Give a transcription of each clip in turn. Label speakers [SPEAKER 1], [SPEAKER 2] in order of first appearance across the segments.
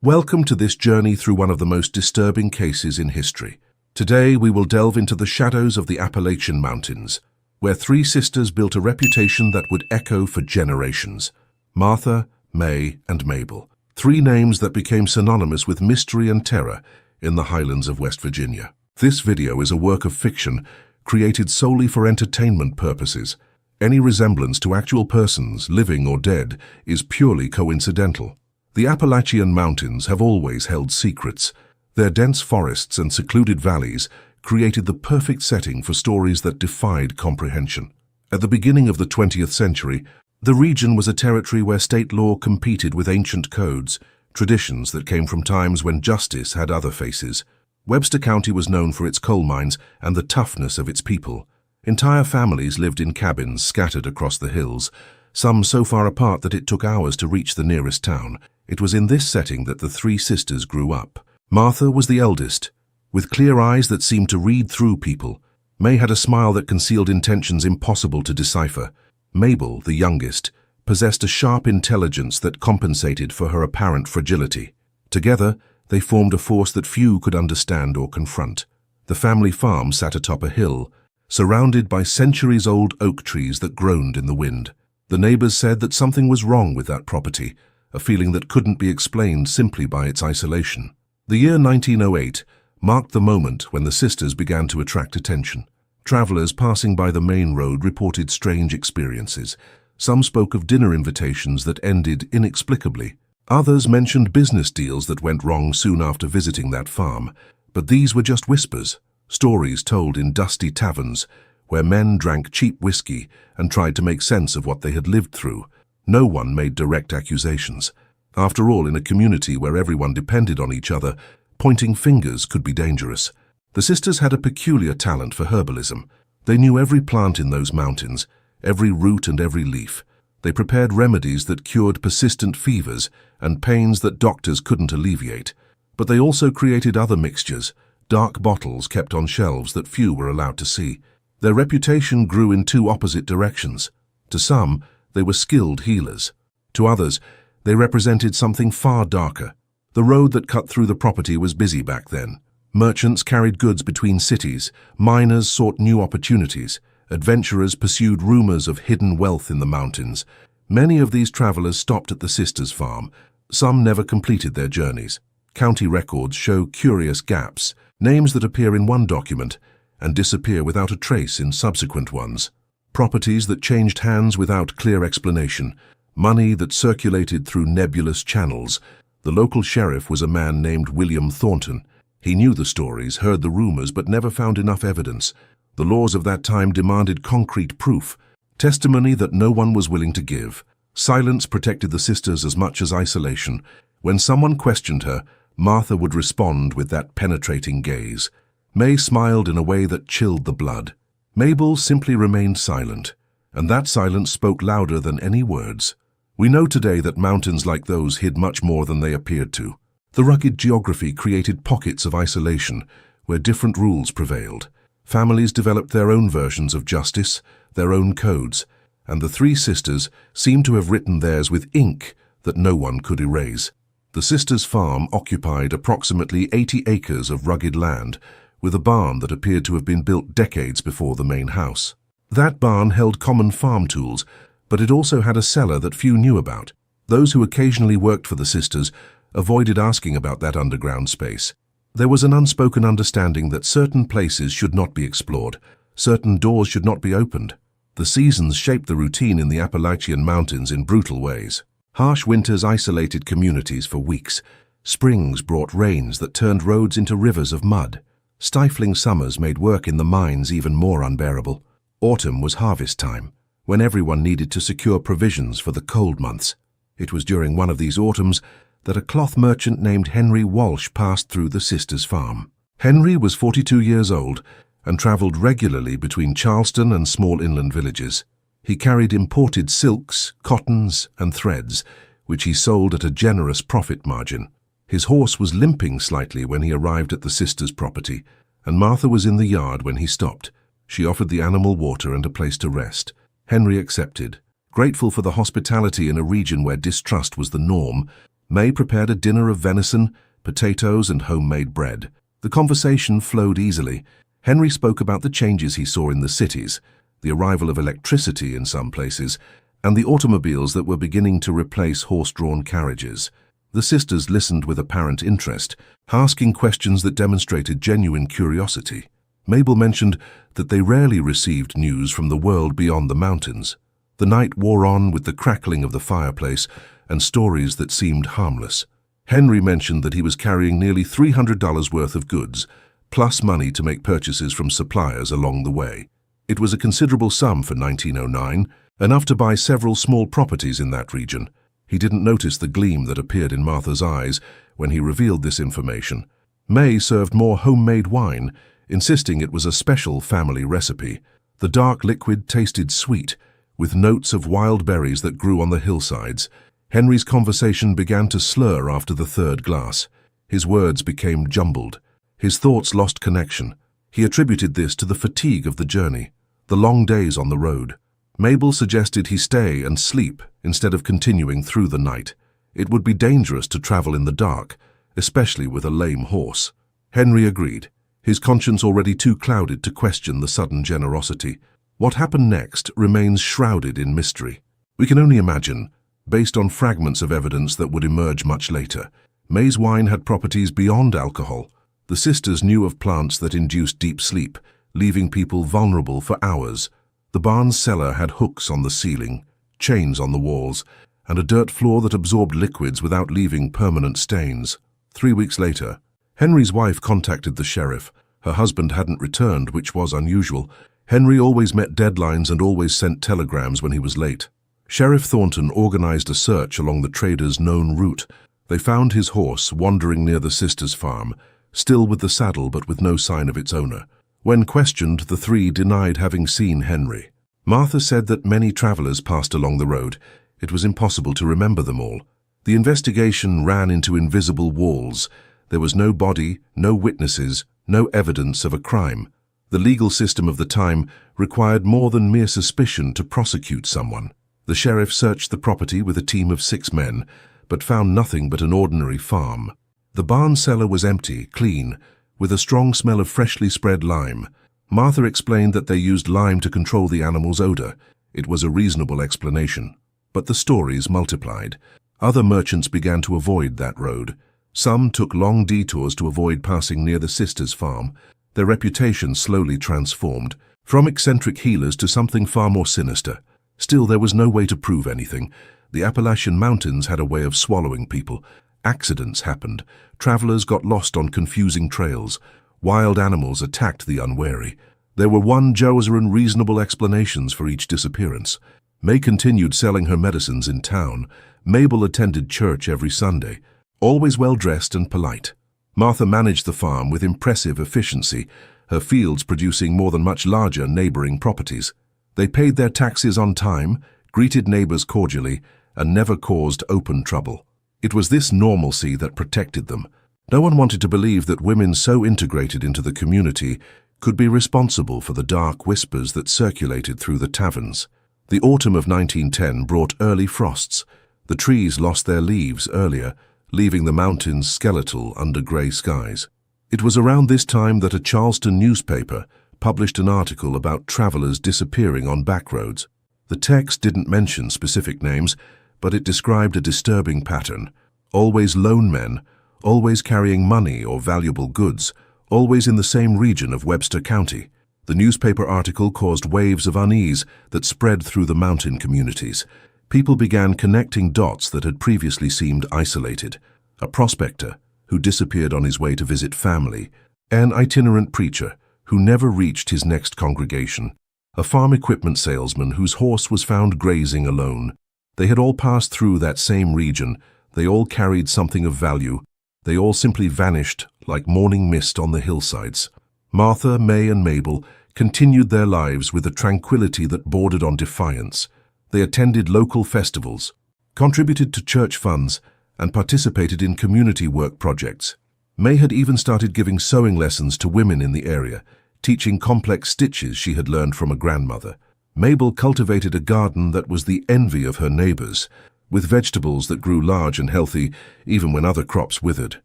[SPEAKER 1] Welcome to this journey through one of the most disturbing cases in history. Today we will delve into the shadows of the Appalachian Mountains, where three sisters built a reputation that would echo for generations. Martha, May, and Mabel. Three names that became synonymous with mystery and terror in the highlands of West Virginia. This video is a work of fiction created solely for entertainment purposes. Any resemblance to actual persons, living or dead, is purely coincidental. The Appalachian Mountains have always held secrets. Their dense forests and secluded valleys created the perfect setting for stories that defied comprehension. At the beginning of the 20th century, the region was a territory where state law competed with ancient codes, traditions that came from times when justice had other faces. Webster County was known for its coal mines and the toughness of its people. Entire families lived in cabins scattered across the hills, some so far apart that it took hours to reach the nearest town. It was in this setting that the three sisters grew up. Martha was the eldest, with clear eyes that seemed to read through people. May had a smile that concealed intentions impossible to decipher. Mabel, the youngest, possessed a sharp intelligence that compensated for her apparent fragility. Together, they formed a force that few could understand or confront. The family farm sat atop a hill, surrounded by centuries-old oak trees that groaned in the wind. The neighbors said that something was wrong with that property, a feeling that couldn't be explained simply by its isolation. The year 1908 marked the moment when the sisters began to attract attention. Travelers passing by the main road reported strange experiences. Some spoke of dinner invitations that ended inexplicably. Others mentioned business deals that went wrong soon after visiting that farm. But these were just whispers, stories told in dusty taverns, where men drank cheap whiskey and tried to make sense of what they had lived through. No one made direct accusations. After all, in a community where everyone depended on each other, pointing fingers could be dangerous. The sisters had a peculiar talent for herbalism. They knew every plant in those mountains, every root and every leaf. They prepared remedies that cured persistent fevers and pains that doctors couldn't alleviate. But they also created other mixtures, dark bottles kept on shelves that few were allowed to see. Their reputation grew in two opposite directions. To some, they were skilled healers. To others, they represented something far darker. The road that cut through the property was busy back then. Merchants carried goods between cities, miners sought new opportunities, adventurers pursued rumors of hidden wealth in the mountains. Many of these travelers stopped at the sisters' farm. Some never completed their journeys. County records show curious gaps, names that appear in one document and disappear without a trace in subsequent ones. Properties that changed hands without clear explanation, money that circulated through nebulous channels. The local sheriff was a man named William Thornton. He knew the stories, heard the rumors, but never found enough evidence. The laws of that time demanded concrete proof, testimony that no one was willing to give. Silence protected the sisters as much as isolation. When someone questioned her, Martha would respond with that penetrating gaze. May smiled in a way that chilled the blood. Mabel simply remained silent, and that silence spoke louder than any words. We know today that mountains like those hid much more than they appeared to. The rugged geography created pockets of isolation where different rules prevailed. Families developed their own versions of justice, their own codes, and the three sisters seemed to have written theirs with ink that no one could erase. The sisters' farm occupied approximately 80 acres of rugged land, with a barn that appeared to have been built decades before the main house. That barn held common farm tools, but it also had a cellar that few knew about. Those who occasionally worked for the sisters avoided asking about that underground space. There was an unspoken understanding that certain places should not be explored, certain doors should not be opened. The seasons shaped the routine in the Appalachian Mountains in brutal ways. Harsh winters isolated communities for weeks. Springs brought rains that turned roads into rivers of mud. Stifling summers made work in the mines even more unbearable. Autumn was harvest time, when everyone needed to secure provisions for the cold months. It was during one of these autumns that a cloth merchant named Henry Walsh passed through the sisters' farm. Henry was 42 years old and traveled regularly between Charleston and small inland villages. He carried imported silks, cottons, and threads, which he sold at a generous profit margin. His horse was limping slightly when he arrived at the sisters' property, and Martha was in the yard when he stopped. She offered the animal water and a place to rest. Henry accepted. Grateful for the hospitality in a region where distrust was the norm, May prepared a dinner of venison, potatoes, and homemade bread. The conversation flowed easily. Henry spoke about the changes he saw in the cities, the arrival of electricity in some places, and the automobiles that were beginning to replace horse-drawn carriages. The sisters listened with apparent interest, asking questions that demonstrated genuine curiosity. Mabel mentioned that they rarely received news from the world beyond the mountains. The night wore on with the crackling of the fireplace and stories that seemed harmless. Henry mentioned that he was carrying nearly $300 worth of goods, plus money to make purchases from suppliers along the way. It was a considerable sum for 1909, enough to buy several small properties in that region. He didn't notice the gleam that appeared in Martha's eyes when he revealed this information. May served more homemade wine, insisting it was a special family recipe. The dark liquid tasted sweet, with notes of wild berries that grew on the hillsides. Henry's conversation began to slur after the third glass. His words became jumbled. His thoughts lost connection. He attributed this to the fatigue of the journey, the long days on the road. Mabel suggested he stay and sleep instead of continuing through the night. It would be dangerous to travel in the dark, especially with a lame horse. Henry agreed, his conscience already too clouded to question the sudden generosity. What happened next remains shrouded in mystery. We can only imagine, based on fragments of evidence that would emerge much later. May's wine had properties beyond alcohol. The sisters knew of plants that induced deep sleep, leaving people vulnerable for hours. The barn's cellar had hooks on the ceiling, chains on the walls, and a dirt floor that absorbed liquids without leaving permanent stains. 3 weeks later, Henry's wife contacted the sheriff. Her husband hadn't returned, which was unusual. Henry always met deadlines and always sent telegrams when he was late. Sheriff Thornton organized a search along the trader's known route. They found his horse wandering near the sisters' farm, still with the saddle but with no sign of its owner. When questioned, the three denied having seen Henry. Martha said that many travelers passed along the road. It was impossible to remember them all. The investigation ran into invisible walls. There was no body, no witnesses, no evidence of a crime. The legal system of the time required more than mere suspicion to prosecute someone. The sheriff searched the property with a team of 6 men, but found nothing but an ordinary farm. The barn cellar was empty, clean, with a strong smell of freshly spread lime. Martha explained that they used lime to control the animal's odor. It was a reasonable explanation. But the stories multiplied. Other merchants began to avoid that road. Some took long detours to avoid passing near the sisters' farm. Their reputation slowly transformed, from eccentric healers to something far more sinister. Still, there was no way to prove anything. The Appalachian mountains had a way of swallowing people. Accidents happened. Travelers got lost on confusing trails. Wild animals attacked the unwary. There were one-joseran reasonable explanations for each disappearance. May continued selling her medicines in town. Mabel attended church every Sunday, always well-dressed and polite. Martha managed the farm with impressive efficiency, her fields producing more than much larger neighboring properties. They paid their taxes on time, greeted neighbors cordially, and never caused open trouble. It was this normalcy that protected them. No one wanted to believe that women so integrated into the community could be responsible for the dark whispers that circulated through the taverns. The autumn of 1910 brought early frosts. The trees lost their leaves earlier, leaving the mountains skeletal under grey skies. It was around this time that a Charleston newspaper published an article about travelers disappearing on backroads. The text didn't mention specific names, but it described a disturbing pattern. Always lone men, always carrying money or valuable goods, always in the same region of Webster County. The newspaper article caused waves of unease that spread through the mountain communities. People began connecting dots that had previously seemed isolated. A prospector who disappeared on his way to visit family, an itinerant preacher who never reached his next congregation, a farm equipment salesman whose horse was found grazing alone. They had all passed through that same region. They all carried something of value. They all simply vanished like morning mist on the hillsides. Martha, May, and Mabel continued their lives with a tranquility that bordered on defiance. They attended local festivals, contributed to church funds, and participated in community work projects. May had even started giving sewing lessons to women in the area, teaching complex stitches she had learned from a grandmother. Mabel cultivated a garden that was the envy of her neighbors. with vegetables that grew large and healthy even when other crops withered.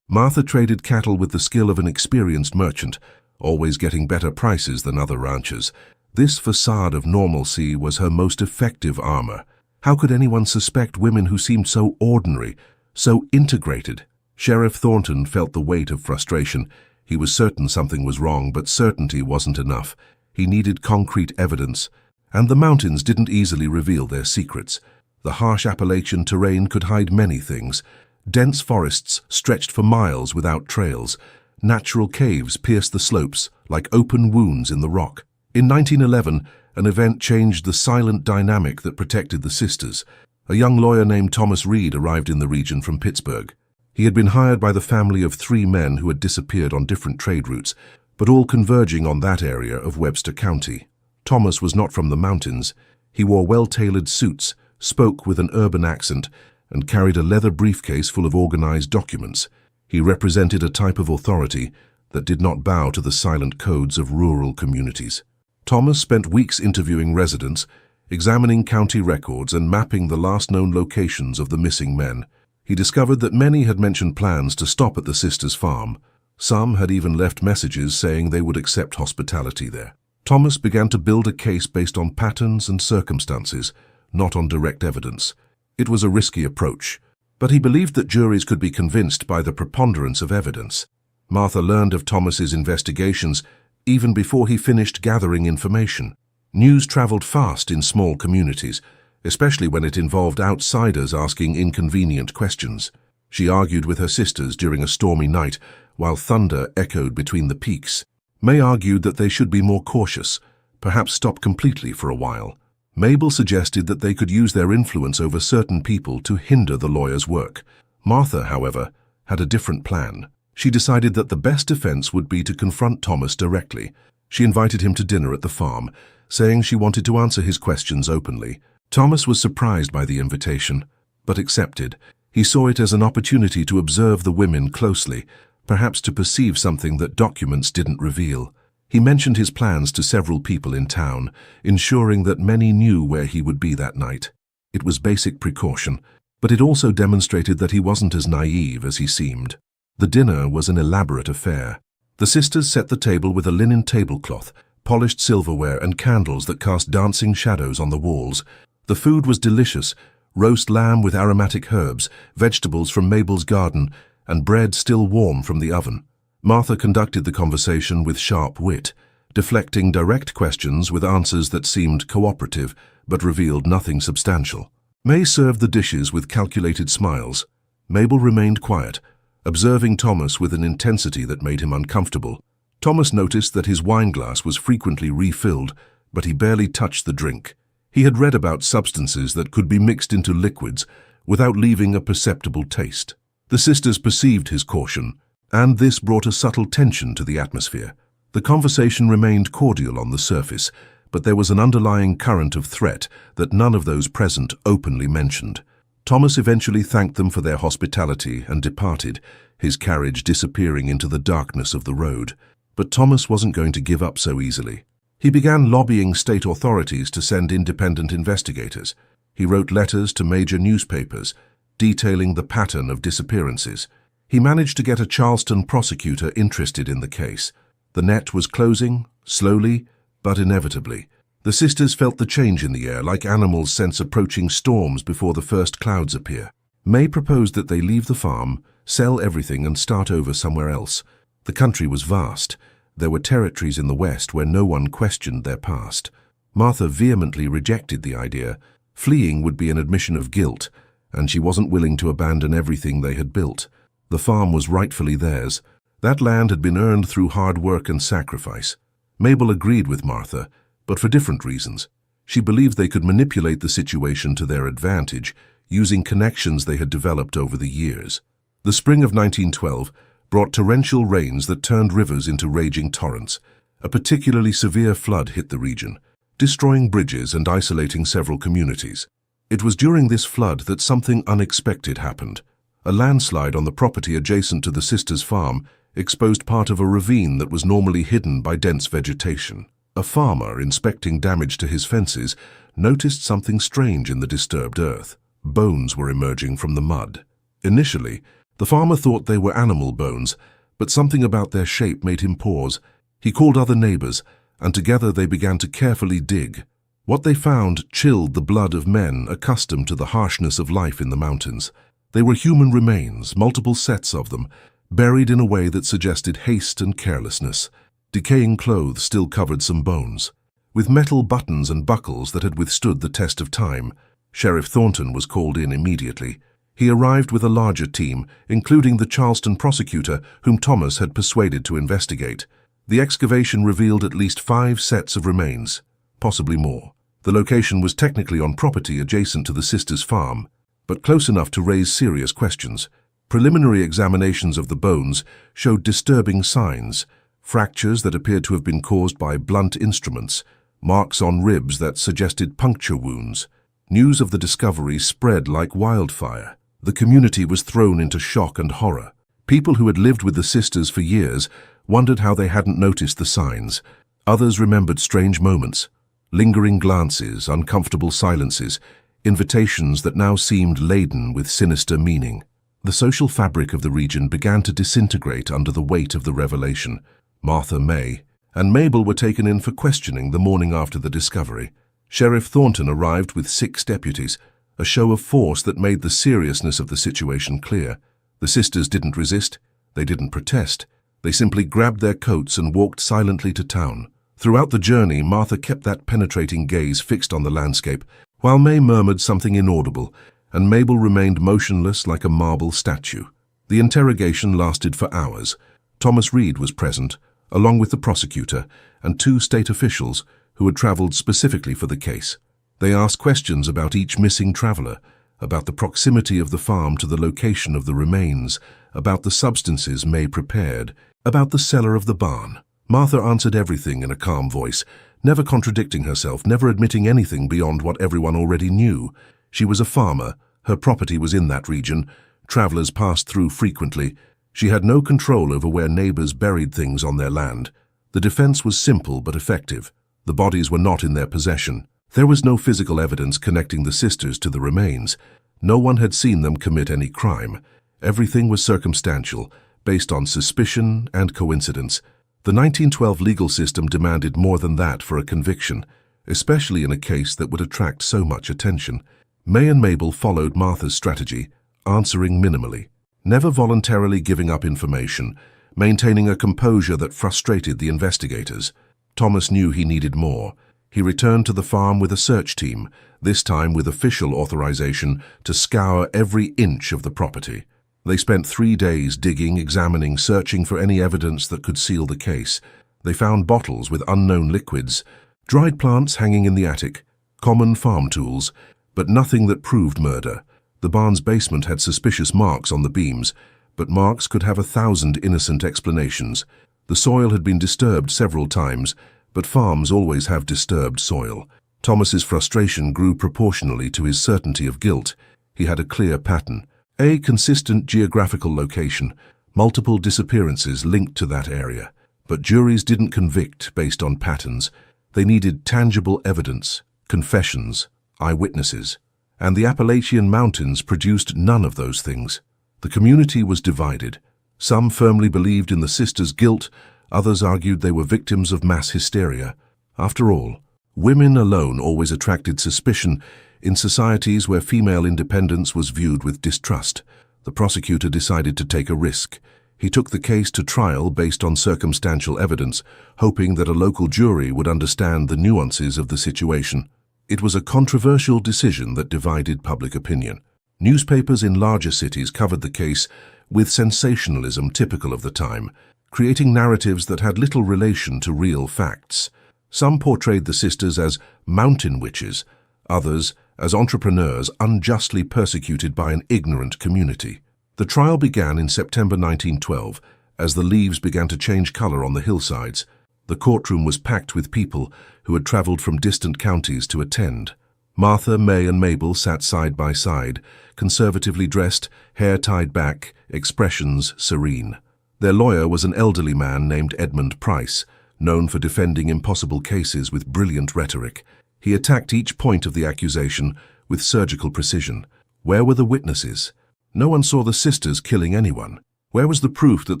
[SPEAKER 1] Martha traded cattle with the skill of an experienced merchant, always getting better prices than other ranchers. This facade of normalcy was her most effective armor. How could anyone suspect women who seemed so ordinary, so integrated? Sheriff Thornton felt the weight of frustration. He was certain something was wrong, but certainty wasn't enough. He needed concrete evidence, and the mountains didn't easily reveal their secrets. The harsh Appalachian terrain could hide many things. Dense forests stretched for miles without trails. Natural caves pierced the slopes like open wounds in the rock. In 1911, an event changed the silent dynamic that protected the sisters. A young lawyer named Thomas Reed arrived in the region from Pittsburgh. He had been hired by the family of 3 men who had disappeared on different trade routes, but all converging on that area of Webster County. Thomas was not from the mountains. He wore well-tailored suits, spoke with an urban accent, and carried a leather briefcase full of organized documents. He represented a type of authority that did not bow to the silent codes of rural communities. Thomas spent weeks interviewing residents, examining county records and mapping the last known locations of the missing men. He discovered that many had mentioned plans to stop at the sisters' farm. Some had even left messages saying they would accept hospitality there. Thomas began to build a case based on patterns and circumstances, not on direct evidence. It was a risky approach, but he believed that juries could be convinced by the preponderance of evidence. Martha learned of Thomas's investigations even before he finished gathering information. News traveled fast in small communities, especially when it involved outsiders asking inconvenient questions. She argued with her sisters during a stormy night, while thunder echoed between the peaks. May argued that they should be more cautious, perhaps stop completely for a while. Mabel suggested that they could use their influence over certain people to hinder the lawyer's work. Martha, however, had a different plan. She decided that the best defense would be to confront Thomas directly. She invited him to dinner at the farm, saying she wanted to answer his questions openly. Thomas was surprised by the invitation, but accepted. He saw it as an opportunity to observe the women closely, perhaps to perceive something that documents didn't reveal. He mentioned his plans to several people in town, ensuring that many knew where he would be that night. It was basic precaution, but it also demonstrated that he wasn't as naive as he seemed. The dinner was an elaborate affair. The sisters set the table with a linen tablecloth, polished silverware, and candles that cast dancing shadows on the walls. The food was delicious: roast lamb with aromatic herbs, vegetables from Mabel's garden, and bread still warm from the oven. Martha conducted the conversation with sharp wit, deflecting direct questions with answers that seemed cooperative but revealed nothing substantial. May served the dishes with calculated smiles. Mabel remained quiet, observing Thomas with an intensity that made him uncomfortable. Thomas noticed that his wineglass was frequently refilled, but he barely touched the drink. He had read about substances that could be mixed into liquids without leaving a perceptible taste. The sisters perceived his caution, and this brought a subtle tension to the atmosphere. The conversation remained cordial on the surface, but there was an underlying current of threat that none of those present openly mentioned. Thomas eventually thanked them for their hospitality and departed, his carriage disappearing into the darkness of the road. But Thomas wasn't going to give up so easily. He began lobbying state authorities to send independent investigators. He wrote letters to major newspapers, detailing the pattern of disappearances. He managed to get a Charleston prosecutor interested in the case. The net was closing, slowly, but inevitably. The sisters felt the change in the air, like animals sense approaching storms before the first clouds appear. May proposed that they leave the farm, sell everything, and start over somewhere else. The country was vast. There were territories in the West where no one questioned their past. Martha vehemently rejected the idea. Fleeing would be an admission of guilt, and she wasn't willing to abandon everything they had built. The farm was rightfully theirs. That land had been earned through hard work and sacrifice. Mabel agreed with Martha, but for different reasons. She believed they could manipulate the situation to their advantage, using connections they had developed over the years. The spring of 1912 brought torrential rains that turned rivers into raging torrents. A particularly severe flood hit the region, destroying bridges and isolating several communities. It was during this flood that something unexpected happened. A landslide on the property adjacent to the sisters' farm exposed part of a ravine that was normally hidden by dense vegetation. A farmer, inspecting damage to his fences, noticed something strange in the disturbed earth. Bones were emerging from the mud. Initially, the farmer thought they were animal bones, but something about their shape made him pause. He called other neighbors, and together they began to carefully dig. What they found chilled the blood of men accustomed to the harshness of life in the mountains. They were human remains, multiple sets of them, buried in a way that suggested haste and carelessness. Decaying clothes still covered some bones. With metal buttons and buckles that had withstood the test of time, Sheriff Thornton was called in immediately. He arrived with a larger team, including the Charleston prosecutor whom Thomas had persuaded to investigate. The excavation revealed at least 5 sets of remains, possibly more. The location was technically on property adjacent to the sisters' farm, but close enough to raise serious questions. Preliminary examinations of the bones showed disturbing signs: fractures that appeared to have been caused by blunt instruments, marks on ribs that suggested puncture wounds. News of the discovery spread like wildfire. The community was thrown into shock and horror. People who had lived with the sisters for years wondered how they hadn't noticed the signs. Others remembered strange moments, lingering glances, uncomfortable silences, invitations that now seemed laden with sinister meaning. The social fabric of the region began to disintegrate under the weight of the revelation. Martha, May, and Mabel were taken in for questioning the morning after the discovery. Sheriff Thornton arrived with 6 deputies, a show of force that made the seriousness of the situation clear. The sisters didn't resist, they didn't protest. They simply grabbed their coats and walked silently to town. Throughout the journey, Martha kept that penetrating gaze fixed on the landscape, while May murmured something inaudible, and Mabel remained motionless like a marble statue. The interrogation lasted for hours. Thomas Reed was present, along with the prosecutor and 2 state officials who had traveled specifically for the case. They asked questions about each missing traveler, about the proximity of the farm to the location of the remains, about the substances May prepared, about the cellar of the barn. Martha answered everything in a calm voice, never contradicting herself, never admitting anything beyond what everyone already knew. She was a farmer, her property was in that region, travelers passed through frequently. She had no control over where neighbors buried things on their land. The defense was simple but effective. The bodies were not in their possession. There was no physical evidence connecting the sisters to the remains. No one had seen them commit any crime. Everything was circumstantial, based on suspicion and coincidence. The 1912 legal system demanded more than that for a conviction, especially in a case that would attract so much attention. May and Mabel followed Martha's strategy, answering minimally, never voluntarily giving up information, maintaining a composure that frustrated the investigators. Thomas knew he needed more. He returned to the farm with a search team, this time with official authorization to scour every inch of the property. They spent 3 days digging, examining, searching for any evidence that could seal the case. They found bottles with unknown liquids, dried plants hanging in the attic, common farm tools, but nothing that proved murder. The barn's basement had suspicious marks on the beams, but marks could have 1,000 innocent explanations. The soil had been disturbed several times, but farms always have disturbed soil. Thomas's frustration grew proportionally to his certainty of guilt. He had a clear pattern, a consistent geographical location, multiple disappearances linked to that area. But juries didn't convict based on patterns. They needed tangible evidence, confessions, eyewitnesses. And the Appalachian Mountains produced none of those things. The community was divided. Some firmly believed in the sisters' guilt, others argued they were victims of mass hysteria. After all, women alone always attracted suspicion in societies where female independence was viewed with distrust. The prosecutor decided to take a risk. He took the case to trial based on circumstantial evidence, hoping that a local jury would understand the nuances of the situation. It was a controversial decision that divided public opinion. Newspapers in larger cities covered the case with sensationalism typical of the time, creating narratives that had little relation to real facts. Some portrayed the sisters as mountain witches, others as entrepreneurs unjustly persecuted by an ignorant community. The trial began in September 1912, as the leaves began to change color on the hillsides. The courtroom was packed with people who had traveled from distant counties to attend. Martha, May, and Mabel sat side by side, conservatively dressed, hair tied back, expressions serene. Their lawyer was an elderly man named Edmund Price, known for defending impossible cases with brilliant rhetoric. He attacked each point of the accusation with surgical precision. Where were the witnesses? No one saw the sisters killing anyone. Where was the proof that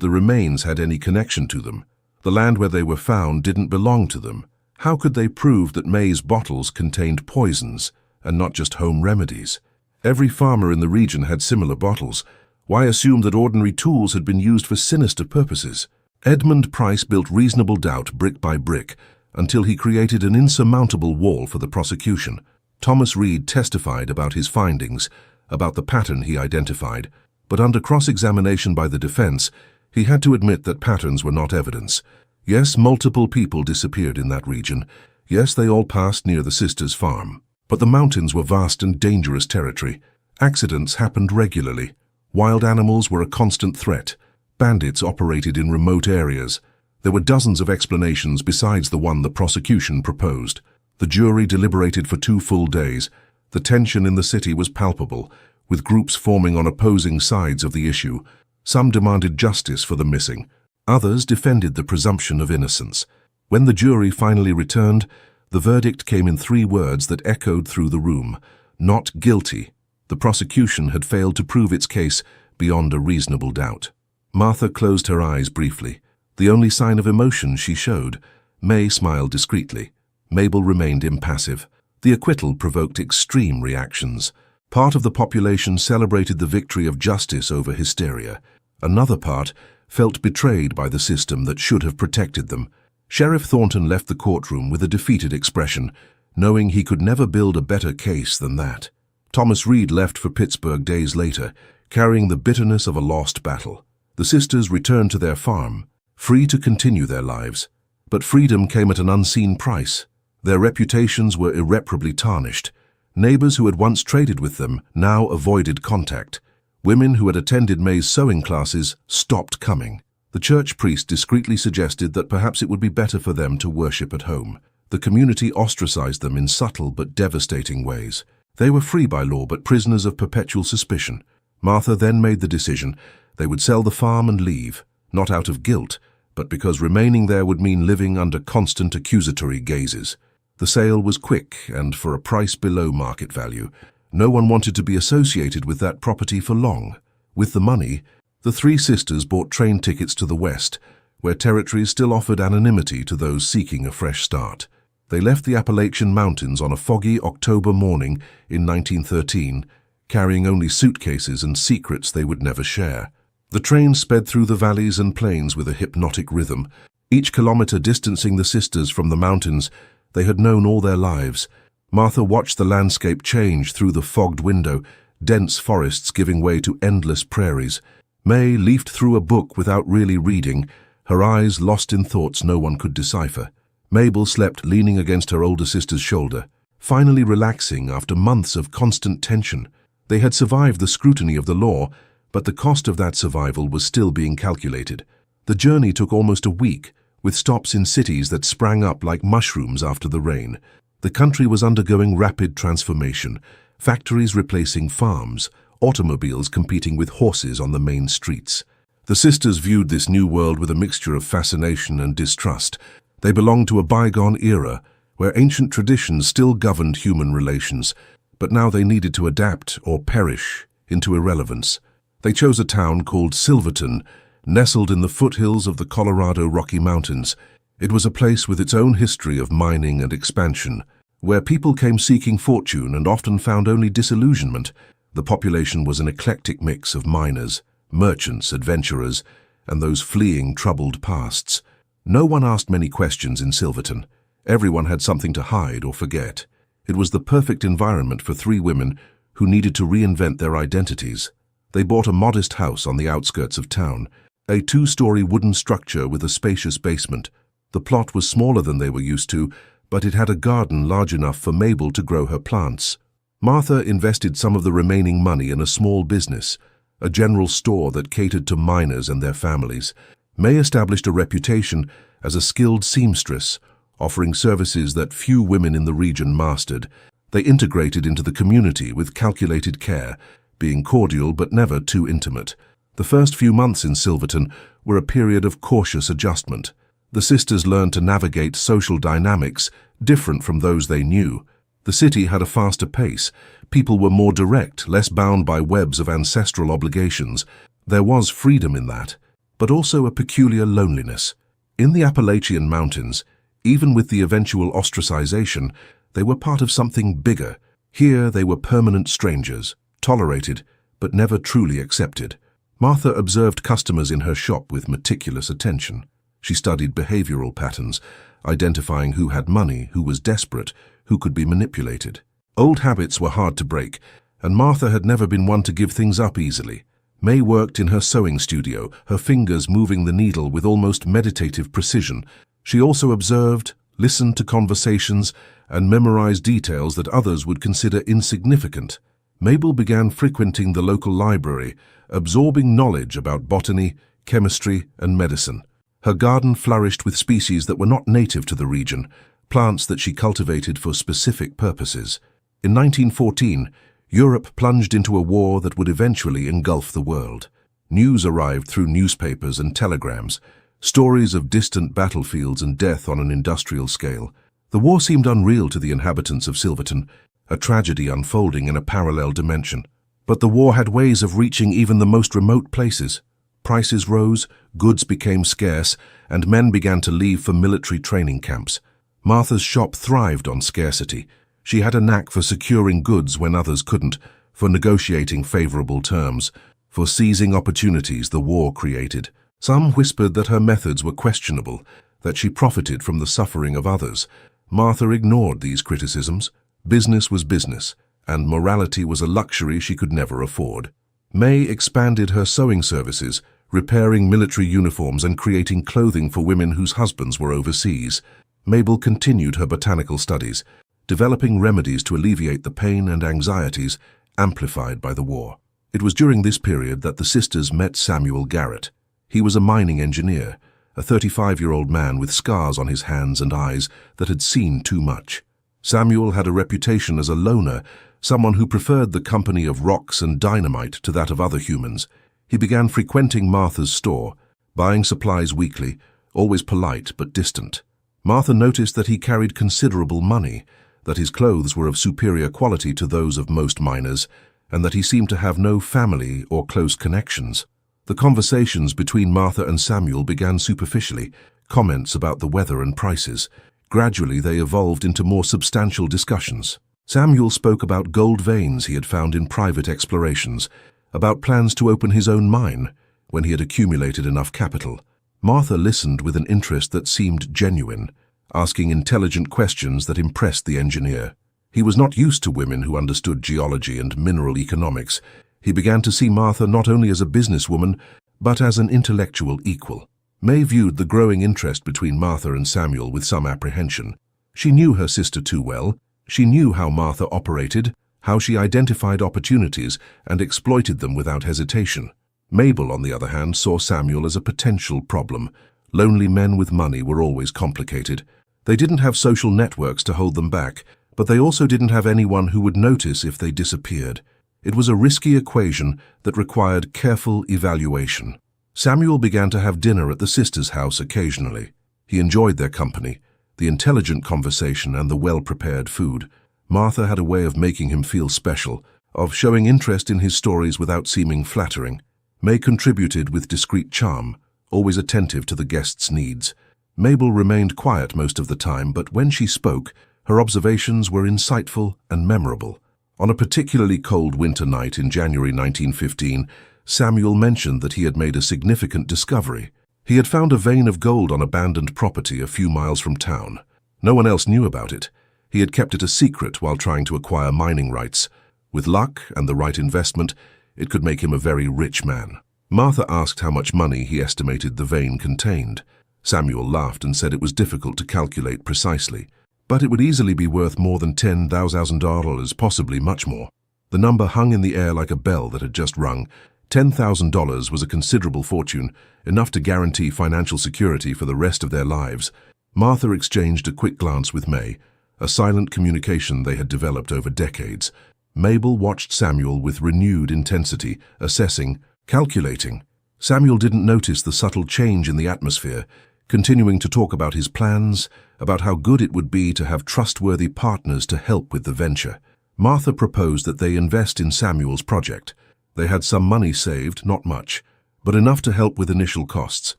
[SPEAKER 1] the remains had any connection to them? The land where they were found didn't belong to them. How could they prove that May's bottles contained poisons and not just home remedies? Every farmer in the region had similar bottles. Why assume that ordinary tools had been used for sinister purposes? Edmund Price built reasonable doubt brick by brick until he created an insurmountable wall for the prosecution. Thomas Reed testified about his findings, about the pattern he identified, but under cross-examination by the defense, he had to admit that patterns were not evidence. Yes, multiple people disappeared in that region. Yes, they all passed near the sisters' farm. But the mountains were vast and dangerous territory. Accidents happened regularly. Wild animals were a constant threat. Bandits operated in remote areas. There were dozens of explanations besides the one the prosecution proposed. The jury deliberated for 2 full days. The tension in the city was palpable, with groups forming on opposing sides of the issue. Some demanded justice for the missing. Others defended the presumption of innocence. When the jury finally returned, the verdict came in 3 words that echoed through the room: not guilty. The prosecution had failed to prove its case beyond a reasonable doubt. Martha closed her eyes briefly. The only sign of emotion she showed. May smiled discreetly. Mabel remained impassive. The acquittal provoked extreme reactions. Part of the population celebrated the victory of justice over hysteria. Another part felt betrayed by the system that should have protected them. Sheriff Thornton left the courtroom with a defeated expression, knowing he could never build a better case than that. Thomas Reed left for Pittsburgh days later, carrying the bitterness of a lost battle. The sisters returned to their farm, free to continue their lives. But freedom came at an unseen price. Their reputations were irreparably tarnished. Neighbors who had once traded with them now avoided contact. Women who had attended May's sewing classes stopped coming. The church priest discreetly suggested that perhaps it would be better for them to worship at home. The community ostracized them in subtle but devastating ways. They were free by law but prisoners of perpetual suspicion. Martha then made the decision they would sell the farm and leave, not out of guilt, but because remaining there would mean living under constant accusatory gazes. The sale was quick and for a price below market value. No one wanted to be associated with that property for long. With the money, the 3 sisters bought train tickets to the west, where territories still offered anonymity to those seeking a fresh start. They left the Appalachian Mountains on a foggy October morning in 1913, carrying only suitcases and secrets they would never share. The train sped through the valleys and plains with a hypnotic rhythm, each kilometer distancing the sisters from the mountains they had known all their lives. Martha watched the landscape change through the fogged window, dense forests giving way to endless prairies. May leafed through a book without really reading, her eyes lost in thoughts no one could decipher. Mabel slept leaning against her older sister's shoulder, finally relaxing after months of constant tension. They had survived the scrutiny of the law, but the cost of that survival was still being calculated. The journey took almost a week, with stops in cities that sprang up like mushrooms after the rain. The country was undergoing rapid transformation, factories replacing farms, automobiles competing with horses on the main streets. The sisters viewed this new world with a mixture of fascination and distrust. They belonged to a bygone era, where ancient traditions still governed human relations, but now they needed to adapt or perish into irrelevance. They chose a town called Silverton, nestled in the foothills of the Colorado Rocky Mountains. It was a place with its own history of mining and expansion, where people came seeking fortune and often found only disillusionment. The population was an eclectic mix of miners, merchants, adventurers, and those fleeing troubled pasts. No one asked many questions in Silverton. Everyone had something to hide or forget. It was the perfect environment for 3 women who needed to reinvent their identities. They bought a modest house on the outskirts of town, a 2-story wooden structure with a spacious basement. The plot was smaller than they were used to, but it had a garden large enough for Mabel to grow her plants. Martha invested some of the remaining money in a small business, a general store that catered to miners and their families. May established a reputation as a skilled seamstress, offering services that few women in the region mastered. They integrated into the community with calculated care, being cordial but never too intimate. The first few months in Silverton were a period of cautious adjustment. The sisters learned to navigate social dynamics different from those they knew. The city had a faster pace. People were more direct, less bound by webs of ancestral obligations. There was freedom in that, but also a peculiar loneliness. In the Appalachian Mountains, even with the eventual ostracization, they were part of something bigger. Here they were permanent strangers, tolerated, but never truly accepted. Martha observed customers in her shop with meticulous attention. She studied behavioral patterns, identifying who had money, who was desperate, who could be manipulated. Old habits were hard to break, and Martha had never been one to give things up easily. May worked in her sewing studio, her fingers moving the needle with almost meditative precision. She also observed, listened to conversations, and memorized details that others would consider insignificant. Mabel began frequenting the local library, absorbing knowledge about botany, chemistry, and medicine. Her garden flourished with species that were not native to the region, plants that she cultivated for specific purposes. In 1914, Europe plunged into a war that would eventually engulf the world. News arrived through newspapers and telegrams, stories of distant battlefields and death on an industrial scale. The war seemed unreal to the inhabitants of Silverton, a tragedy unfolding in a parallel dimension. But the war had ways of reaching even the most remote places. Prices rose, goods became scarce, and men began to leave for military training camps. Martha's shop thrived on scarcity. She had a knack for securing goods when others couldn't, for negotiating favorable terms, for seizing opportunities the war created. Some whispered that her methods were questionable, that she profited from the suffering of others. Martha ignored these criticisms. Business was business, and morality was a luxury she could never afford. May expanded her sewing services, repairing military uniforms and creating clothing for women whose husbands were overseas. Mabel continued her botanical studies, developing remedies to alleviate the pain and anxieties amplified by the war. It was during this period that the sisters met Samuel Garrett. He was a mining engineer, a 35-year-old man with scars on his hands and eyes that had seen too much. Samuel had a reputation as a loner, someone who preferred the company of rocks and dynamite to that of other humans. He began frequenting Martha's store, buying supplies weekly, always polite but distant. Martha noticed that he carried considerable money, that his clothes were of superior quality to those of most miners, and that he seemed to have no family or close connections. The conversations between Martha and Samuel began superficially, comments about the weather and prices. Gradually, they evolved into more substantial discussions. Samuel spoke about gold veins he had found in private explorations, about plans to open his own mine when he had accumulated enough capital. Martha listened with an interest that seemed genuine, asking intelligent questions that impressed the engineer. He was not used to women who understood geology and mineral economics. He began to see Martha not only as a businesswoman, but as an intellectual equal. May viewed the growing interest between Martha and Samuel with some apprehension. She knew her sister too well. She knew how Martha operated, how she identified opportunities and exploited them without hesitation. Mabel, on the other hand, saw Samuel as a potential problem. Lonely men with money were always complicated. They didn't have social networks to hold them back, but they also didn't have anyone who would notice if they disappeared. It was a risky equation that required careful evaluation. Samuel began to have dinner at the sisters' house occasionally. He enjoyed their company, the intelligent conversation and the well-prepared food. Martha had a way of making him feel special, of showing interest in his stories without seeming flattering. May contributed with discreet charm, always attentive to the guests' needs. Mabel remained quiet most of the time, but when she spoke, her observations were insightful and memorable. On a particularly cold winter night in January 1915, Samuel mentioned that he had made a significant discovery. He had found a vein of gold on abandoned property a few miles from town. No one else knew about it. He had kept it a secret while trying to acquire mining rights. With luck and the right investment, it could make him a very rich man. Martha asked how much money he estimated the vein contained. Samuel laughed and said it was difficult to calculate precisely, but it would easily be worth more than $10,000, possibly much more. The number hung in the air like a bell that had just rung. $10,000 was a considerable fortune, enough to guarantee financial security for the rest of their lives. Martha exchanged a quick glance with May, a silent communication they had developed over decades. Mabel watched Samuel with renewed intensity, assessing, calculating. Samuel didn't notice the subtle change in the atmosphere, continuing to talk about his plans, about how good it would be to have trustworthy partners to help with the venture. Martha proposed that they invest in Samuel's project. They had some money saved, not much, but enough to help with initial costs.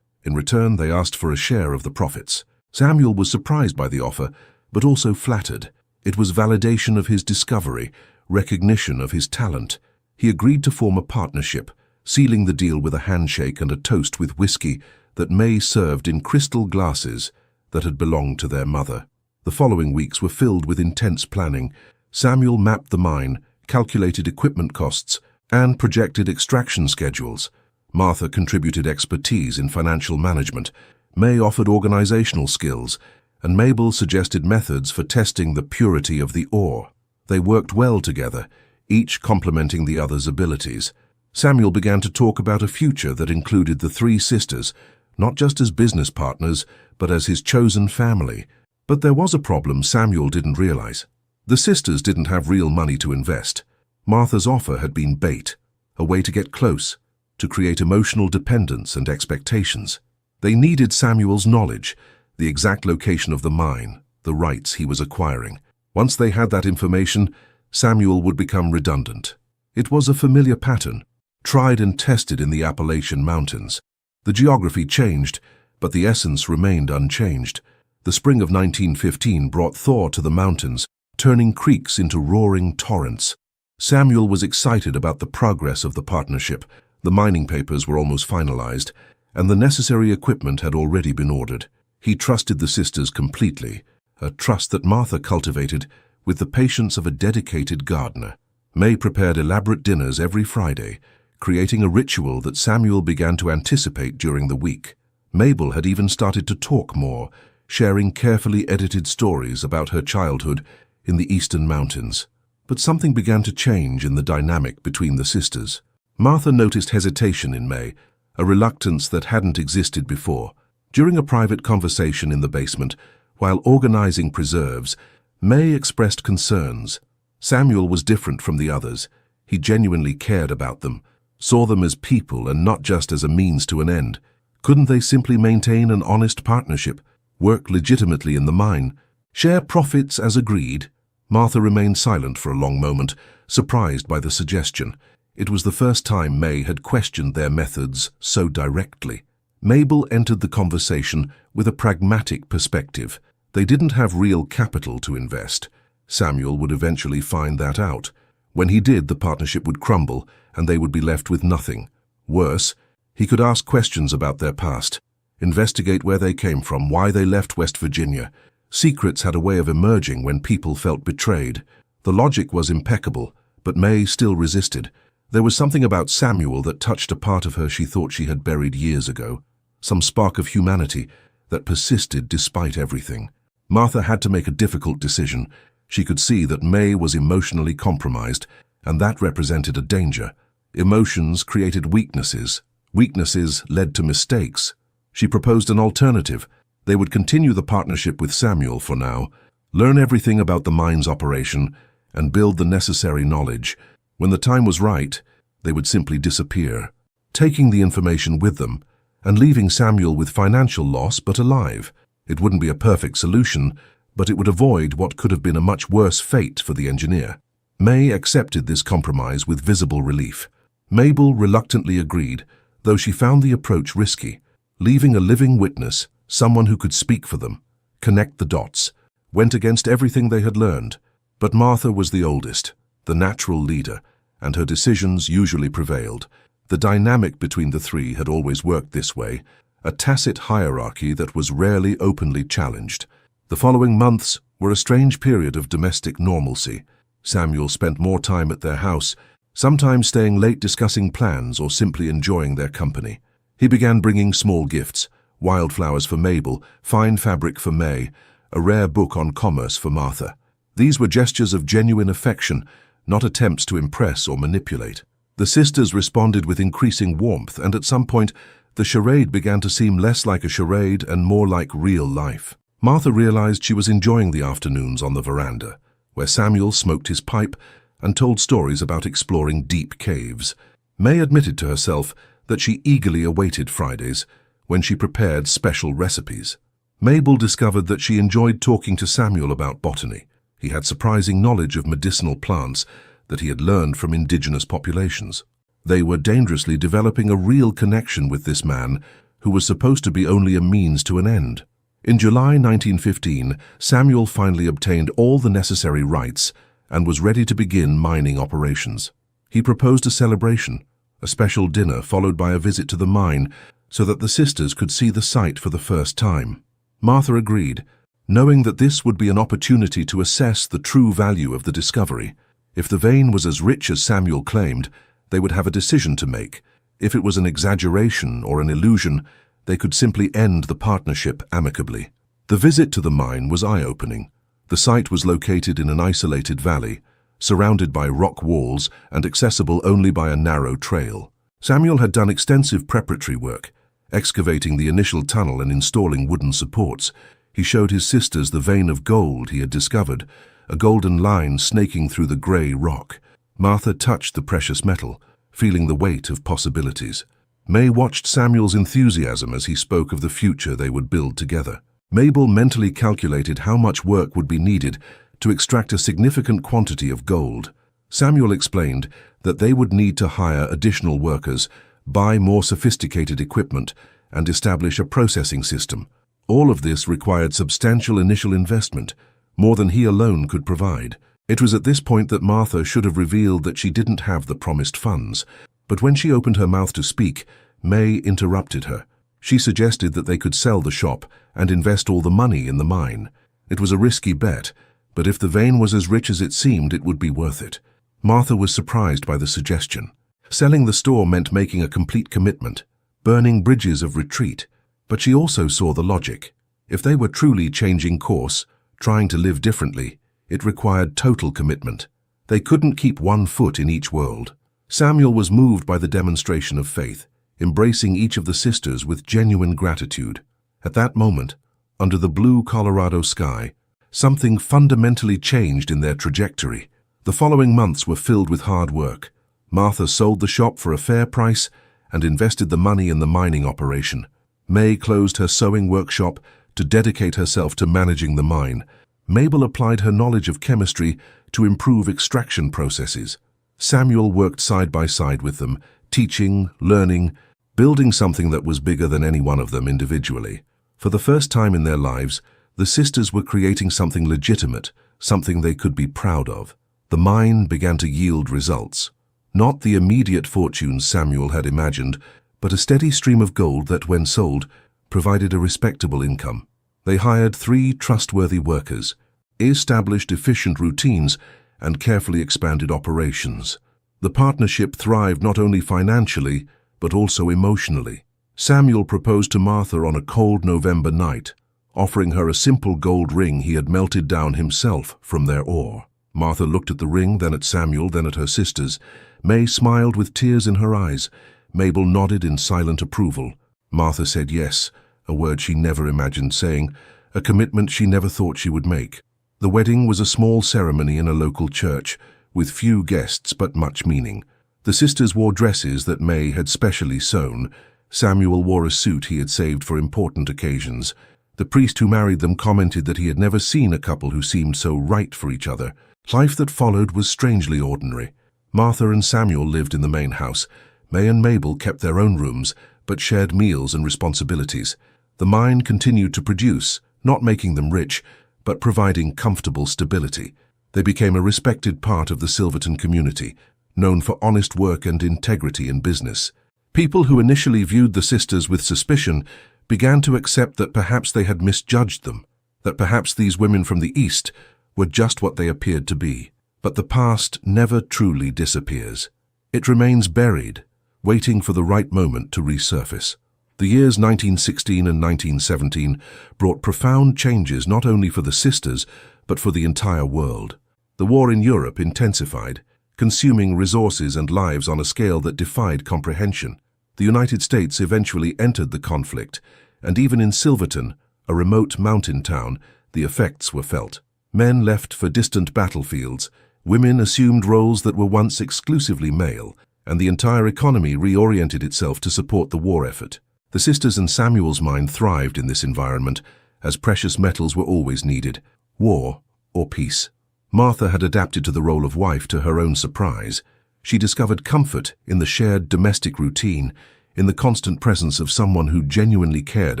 [SPEAKER 1] In return, they asked for a share of the profits. Samuel was surprised by the offer, but also flattered. It was validation of his discovery, recognition of his talent. He agreed to form a partnership, sealing the deal with a handshake and a toast with whiskey that May served in crystal glasses that had belonged to their mother. The following weeks were filled with intense planning. Samuel mapped the mine, calculated equipment costs, and projected extraction schedules. Martha contributed expertise in financial management. May offered organizational skills, and Mabel suggested methods for testing the purity of the ore. They worked well together, each complementing the other's abilities. Samuel began to talk about a future that included the three sisters, not just as business partners, but as his chosen family. But there was a problem Samuel didn't realize. The sisters didn't have real money to invest. Martha's offer had been bait, a way to get close, to create emotional dependence and expectations. They needed Samuel's knowledge, the exact location of the mine, the rights he was acquiring. Once they had that information, Samuel would become redundant. It was a familiar pattern, tried and tested in the Appalachian Mountains. The geography changed, but the essence remained unchanged. The spring of 1915 brought thaw to the mountains, turning creeks into roaring torrents. Samuel was excited about the progress of the partnership. The mining papers were almost finalized, and the necessary equipment had already been ordered. He trusted the sisters completely, a trust that Martha cultivated with the patience of a dedicated gardener. May prepared elaborate dinners every Friday, creating a ritual that Samuel began to anticipate during the week. Mabel had even started to talk more, sharing carefully edited stories about her childhood in the eastern mountains. But something began to change in the dynamic between the sisters. Martha noticed hesitation in May, a reluctance that hadn't existed before. During a private conversation in the basement, while organizing preserves, May expressed concerns. Samuel was different from the others. He genuinely cared about them, saw them as people and not just as a means to an end. Couldn't they simply maintain an honest partnership, work legitimately in the mine, share profits as agreed? Martha remained silent for a long moment, surprised by the suggestion. It was the first time May had questioned their methods so directly. Mabel entered the conversation with a pragmatic perspective. They didn't have real capital to invest. Samuel would eventually find that out. When he did, the partnership would crumble, and they would be left with nothing. Worse, he could ask questions about their past, investigate where they came from, why they left West Virginia. Secrets had a way of emerging when people felt betrayed. The logic was impeccable, but May still resisted. There was something about Samuel that touched a part of her she thought she had buried years ago, some spark of humanity that persisted despite everything. Martha had to make a difficult decision. She could see that May was emotionally compromised, and that represented a danger. Emotions created weaknesses. Weaknesses led to mistakes. She proposed an alternative. They would continue the partnership with Samuel for now, learn everything about the mine's operation, and build the necessary knowledge. When the time was right, they would simply disappear, taking the information with them and leaving Samuel with financial loss but alive. It wouldn't be a perfect solution, but it would avoid what could have been a much worse fate for the engineer. May accepted this compromise with visible relief. Mabel reluctantly agreed, though she found the approach risky. Leaving a living witness, someone who could speak for them, connect the dots, went against everything they had learned. But Martha was the oldest, the natural leader, and her decisions usually prevailed. The dynamic between the three had always worked this way, a tacit hierarchy that was rarely openly challenged. The following months were a strange period of domestic normalcy. Samuel spent more time at their house, sometimes staying late discussing plans or simply enjoying their company. He began bringing small gifts, wildflowers for Mabel, fine fabric for May, a rare book on commerce for Martha. These were gestures of genuine affection, not attempts to impress or manipulate. The sisters responded with increasing warmth, and at some point, the charade began to seem less like a charade and more like real life. Martha realized she was enjoying the afternoons on the veranda, where Samuel smoked his pipe and told stories about exploring deep caves. May admitted to herself that she eagerly awaited Fridays, when she prepared special recipes. Mabel discovered that she enjoyed talking to Samuel about botany. He had surprising knowledge of medicinal plants that he had learned from indigenous populations. They were dangerously developing a real connection with this man who was supposed to be only a means to an end. In July 1915, Samuel finally obtained all the necessary rights and was ready to begin mining operations. He proposed a celebration, a special dinner followed by a visit to the mine so that the sisters could see the site for the first time. Martha agreed, knowing that this would be an opportunity to assess the true value of the discovery. If the vein was as rich as Samuel claimed, they would have a decision to make. If it was an exaggeration or an illusion, they could simply end the partnership amicably. The visit to the mine was eye-opening. The site was located in an isolated valley, surrounded by rock walls and accessible only by a narrow trail. Samuel had done extensive preparatory work, excavating the initial tunnel and installing wooden supports. He showed his sisters the vein of gold he had discovered, a golden line snaking through the grey rock. Martha touched the precious metal, feeling the weight of possibilities. May watched Samuel's enthusiasm as he spoke of the future they would build together. Mabel mentally calculated how much work would be needed to extract a significant quantity of gold. Samuel explained that they would need to hire additional workers, buy more sophisticated equipment, and establish a processing system. All of this required substantial initial investment, more than he alone could provide. It was at this point that Martha should have revealed that she didn't have the promised funds. But when she opened her mouth to speak, May interrupted her. She suggested that they could sell the shop and invest all the money in the mine. It was a risky bet, but if the vein was as rich as it seemed, it would be worth it. Martha was surprised by the suggestion. Selling the store meant making a complete commitment, burning bridges of retreat. But she also saw the logic. If they were truly changing course, trying to live differently, it required total commitment. They couldn't keep one foot in each world. Samuel was moved by the demonstration of faith, embracing each of the sisters with genuine gratitude. At that moment, under the blue Colorado sky, something fundamentally changed in their trajectory. The following months were filled with hard work. Martha sold the shop for a fair price and invested the money in the mining operation. May closed her sewing workshop to dedicate herself to managing the mine. Mabel applied her knowledge of chemistry to improve extraction processes. Samuel worked side by side with them, teaching, learning, building something that was bigger than any one of them individually. For the first time in their lives, the sisters were creating something legitimate, something they could be proud of. The mine began to yield results. Not the immediate fortunes Samuel had imagined, but a steady stream of gold that, when sold, provided a respectable income. They hired 3 trustworthy workers, established efficient routines, and carefully expanded operations. The partnership thrived not only financially, but also emotionally. Samuel proposed to Martha on a cold November night, offering her a simple gold ring he had melted down himself from their ore. Martha looked at the ring, then at Samuel, then at her sisters. May smiled with tears in her eyes. Mabel nodded in silent approval. Martha said yes, a word she never imagined saying, a commitment she never thought she would make. The wedding was a small ceremony in a local church, with few guests but much meaning. The sisters wore dresses that May had specially sewn. Samuel wore a suit he had saved for important occasions. The priest who married them commented that he had never seen a couple who seemed so right for each other. Life that followed was strangely ordinary. Martha and Samuel lived in the main house. May and Mabel kept their own rooms, but shared meals and responsibilities. The mine continued to produce, not making them rich, but providing comfortable stability. They became a respected part of the Silverton community, known for honest work and integrity in business. People who initially viewed the sisters with suspicion began to accept that perhaps they had misjudged them, that perhaps these women from the East were just what they appeared to be. But the past never truly disappears. It remains buried, waiting for the right moment to resurface. The years 1916 and 1917 brought profound changes not only for the sisters, but for the entire world. The war in Europe intensified, consuming resources and lives on a scale that defied comprehension. The United States eventually entered the conflict, and even in Silverton, a remote mountain town, the effects were felt. Men left for distant battlefields, women assumed roles that were once exclusively male, and the entire economy reoriented itself to support the war effort. The sisters and Samuel's mind thrived in this environment, as precious metals were always needed, war or peace. Martha had adapted to the role of wife to her own surprise. She discovered comfort in the shared domestic routine, in the constant presence of someone who genuinely cared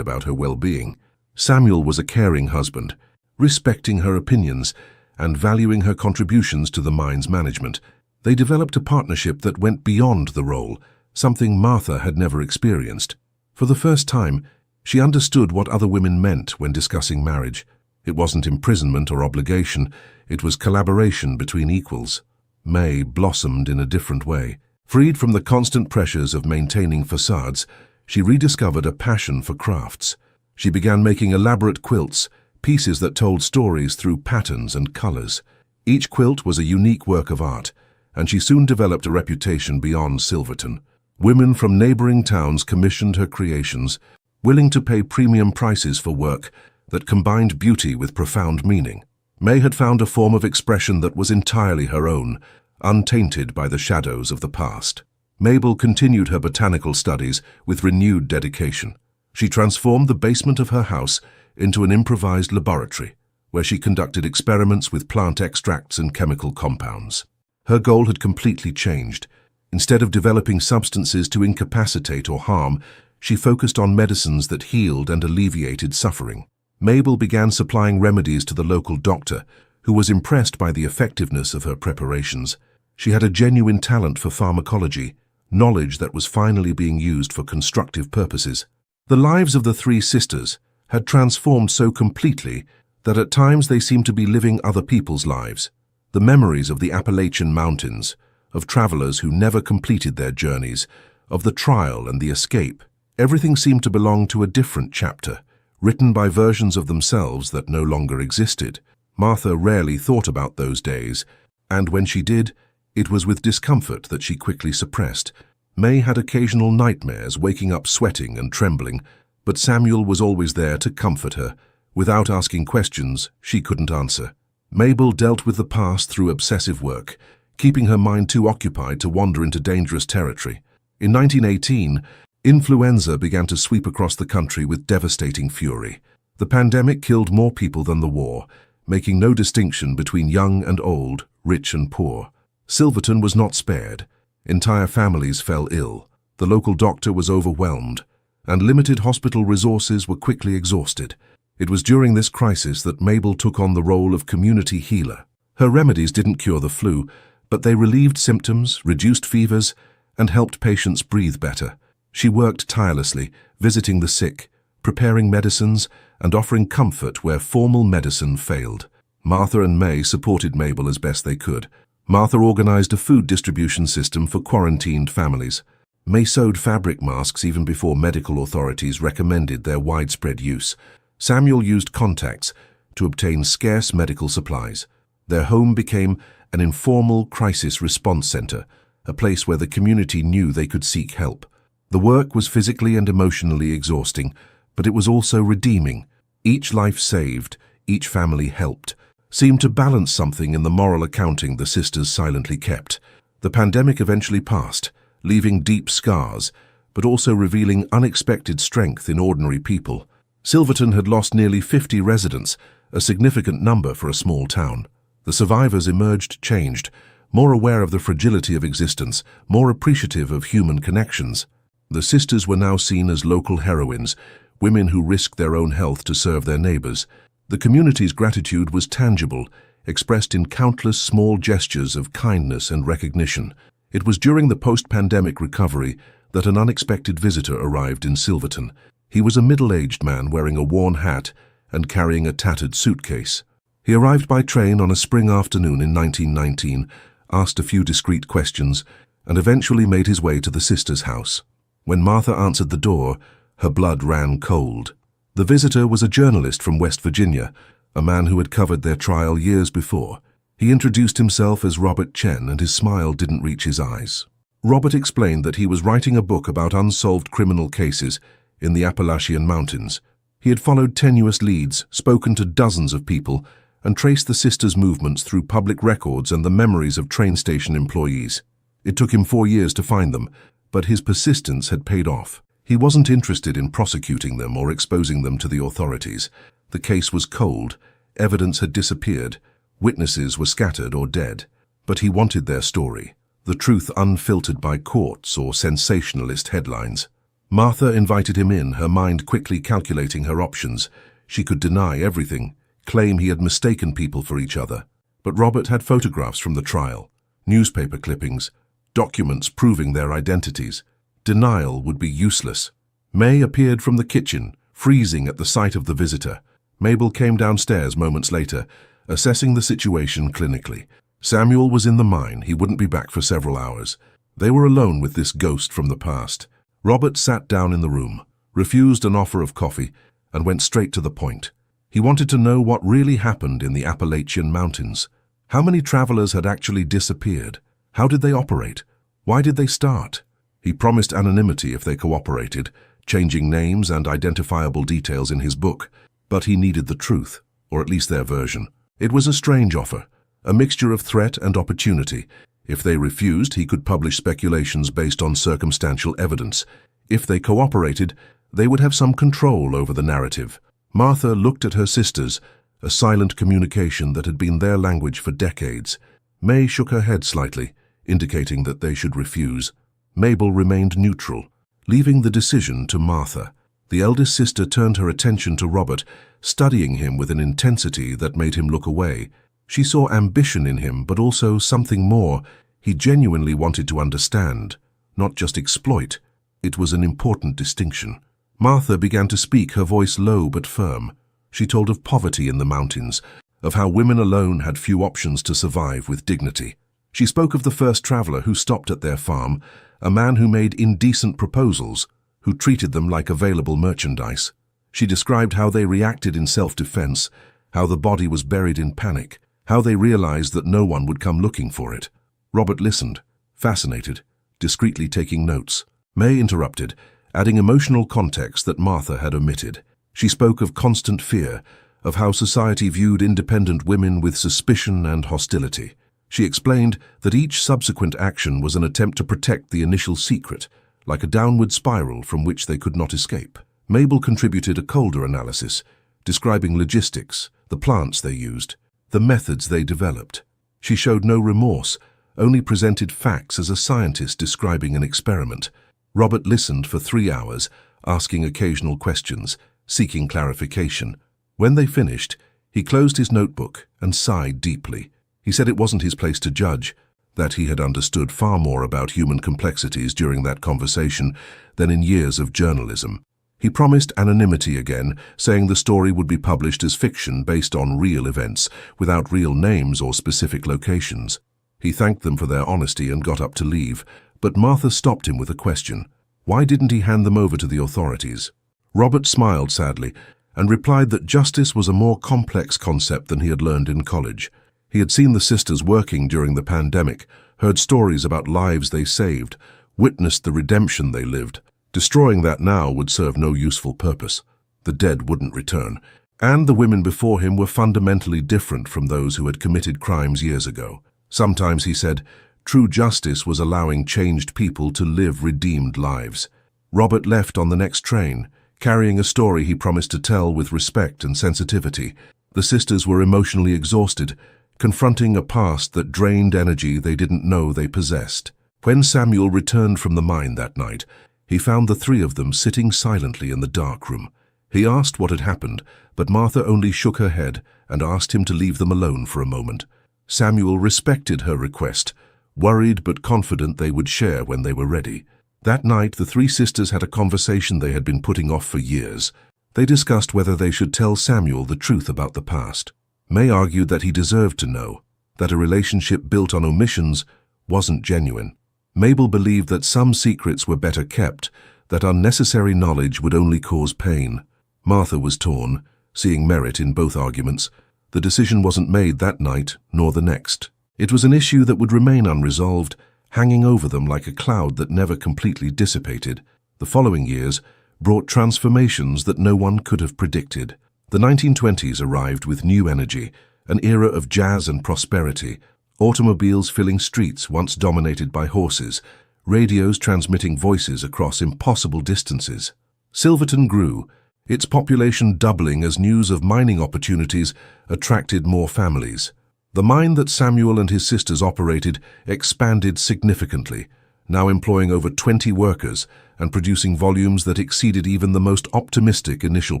[SPEAKER 1] about her well-being. Samuel was a caring husband, respecting her opinions and valuing her contributions to the mine's management. They developed a partnership that went beyond the role, something Martha had never experienced. For the first time, she understood what other women meant when discussing marriage. It wasn't imprisonment or obligation, it was collaboration between equals. May blossomed in a different way. Freed from the constant pressures of maintaining facades, she rediscovered a passion for crafts. She began making elaborate quilts, pieces that told stories through patterns and colors. Each quilt was a unique work of art, and she soon developed a reputation beyond Silverton. Women from neighboring towns commissioned her creations, willing to pay premium prices for work that combined beauty with profound meaning. May had found a form of expression that was entirely her own, untainted by the shadows of the past. Mabel continued her botanical studies with renewed dedication. She transformed the basement of her house into an improvised laboratory, where she conducted experiments with plant extracts and chemical compounds. Her goal had completely changed. Instead of developing substances to incapacitate or harm, she focused on medicines that healed and alleviated suffering. Mabel began supplying remedies to the local doctor, who was impressed by the effectiveness of her preparations. She had a genuine talent for pharmacology, knowledge that was finally being used for constructive purposes. The lives of the three sisters had transformed so completely that at times they seemed to be living other people's lives. The memories of the Appalachian mountains, of travelers who never completed their journeys, of the trial and the escape, everything seemed to belong to a different chapter, written by versions of themselves that no longer existed. Martha rarely thought about those days, and when she did, it was with discomfort that she quickly suppressed. May had occasional nightmares, waking up sweating and trembling, but Samuel was always there to comfort her. Without asking questions, she couldn't answer. Mabel dealt with the past through obsessive work, keeping her mind too occupied to wander into dangerous territory. In 1918, influenza began to sweep across the country with devastating fury. The pandemic killed more people than the war, making no distinction between young and old, rich and poor. Silverton was not spared. Entire families fell ill. The local doctor was overwhelmed, and limited hospital resources were quickly exhausted. It was during this crisis that Mabel took on the role of community healer. Her remedies didn't cure the flu, but they relieved symptoms, reduced fevers, and helped patients breathe better. She worked tirelessly, visiting the sick, preparing medicines, and offering comfort where formal medicine failed. Martha and May supported Mabel as best they could. Martha organized a food distribution system for quarantined families. May sewed fabric masks even before medical authorities recommended their widespread use. Samuel used contacts to obtain scarce medical supplies. Their home became an informal crisis response center, a place where the community knew they could seek help. The work was physically and emotionally exhausting, but it was also redeeming. Each life saved, each family helped, seemed to balance something in the moral accounting the sisters silently kept. The pandemic eventually passed, leaving deep scars, but also revealing unexpected strength in ordinary people. Silverton had lost nearly 50 residents, a significant number for a small town. The survivors emerged changed, more aware of the fragility of existence, more appreciative of human connections. The sisters were now seen as local heroines, women who risked their own health to serve their neighbors. The community's gratitude was tangible, expressed in countless small gestures of kindness and recognition. It was during the post-pandemic recovery that an unexpected visitor arrived in Silverton. He was a middle-aged man wearing a worn hat and carrying a tattered suitcase. He arrived by train on a spring afternoon in 1919, asked a few discreet questions, and eventually made his way to the sisters' house. When Martha answered the door, her blood ran cold. The visitor was a journalist from West Virginia, a man who had covered their trial years before. He introduced himself as Robert Chen, and his smile didn't reach his eyes. Robert explained that he was writing a book about unsolved criminal cases in the Appalachian mountains. He had followed tenuous leads, spoken to dozens of people, and traced the sisters' movements through public records and the memories of train station employees. It took him 4 years to find them, but his persistence had paid off. He wasn't interested in prosecuting them or exposing them to the authorities. The case was cold, evidence had disappeared, witnesses were scattered or dead. But he wanted their story, the truth unfiltered by courts or sensationalist headlines. Martha invited him in, her mind quickly calculating her options. She could deny everything, claim he had mistaken people for each other. But Robert had photographs from the trial, newspaper clippings, documents proving their identities. Denial would be useless. May appeared from the kitchen, freezing at the sight of the visitor. Mabel came downstairs moments later, assessing the situation clinically. Samuel was in the mine. He wouldn't be back for several hours. They were alone with this ghost from the past. Robert sat down in the room, refused an offer of coffee, and went straight to the point. He wanted to know what really happened in the Appalachian Mountains. How many travelers had actually disappeared? How did they operate? Why did they start? He promised anonymity if they cooperated, changing names and identifiable details in his book. But he needed the truth, or at least their version. It was a strange offer, a mixture of threat and opportunity. If they refused, he could publish speculations based on circumstantial evidence. If they cooperated, they would have some control over the narrative. Martha looked at her sisters, a silent communication that had been their language for decades. May shook her head slightly, indicating that they should refuse. Mabel remained neutral, leaving the decision to Martha. The eldest sister turned her attention to Robert, studying him with an intensity that made him look away. She saw ambition in him, but also something more. He genuinely wanted to understand, not just exploit. It was an important distinction. Martha began to speak, her voice low but firm. She told of poverty in the mountains, of how women alone had few options to survive with dignity. She spoke of the first traveler who stopped at their farm, a man who made indecent proposals, who treated them like available merchandise. She described how they reacted in self-defense, how the body was buried in panic, how they realized that no one would come looking for it. Robert listened, fascinated, discreetly taking notes. May interrupted, adding emotional context that Martha had omitted. She spoke of constant fear, of how society viewed independent women with suspicion and hostility. She explained that each subsequent action was an attempt to protect the initial secret, like a downward spiral from which they could not escape. Mabel contributed a colder analysis, describing logistics, the plants they used, the methods they developed. She showed no remorse, only presented facts as a scientist describing an experiment. Robert listened for 3 hours, asking occasional questions, seeking clarification. When they finished, he closed his notebook and sighed deeply. He said it wasn't his place to judge, that he had understood far more about human complexities during that conversation than in years of journalism. He promised anonymity again, saying the story would be published as fiction based on real events, without real names or specific locations. He thanked them for their honesty and got up to leave, but Martha stopped him with a question. Why didn't he hand them over to the authorities? Robert smiled sadly and replied that justice was a more complex concept than he had learned in college. He had seen the sisters working during the pandemic, heard stories about lives they saved, witnessed the redemption they lived. Destroying that now would serve no useful purpose. The dead wouldn't return, and the women before him were fundamentally different from those who had committed crimes years ago. Sometimes, he said, true justice was allowing changed people to live redeemed lives. Robert left on the next train, carrying a story he promised to tell with respect and sensitivity. The sisters were emotionally exhausted, confronting a past that drained energy they didn't know they possessed. When Samuel returned from the mine that night, he found the three of them sitting silently in the dark room. He asked what had happened, but Martha only shook her head and asked him to leave them alone for a moment. Samuel respected her request, worried but confident they would share when they were ready. That night, the three sisters had a conversation they had been putting off for years. They discussed whether they should tell Samuel the truth about the past. May argued that he deserved to know, that a relationship built on omissions wasn't genuine. Mabel believed that some secrets were better kept, that unnecessary knowledge would only cause pain. Martha was torn, seeing merit in both arguments. The decision wasn't made that night, nor the next. It was an issue that would remain unresolved, hanging over them like a cloud that never completely dissipated. The following years brought transformations that no one could have predicted. The 1920s arrived with new energy, an era of jazz and prosperity, automobiles filling streets once dominated by horses, radios transmitting voices across impossible distances. Silverton grew, its population doubling as news of mining opportunities attracted more families. The mine that Samuel and his sisters operated expanded significantly, now employing over 20 workers and producing volumes that exceeded even the most optimistic initial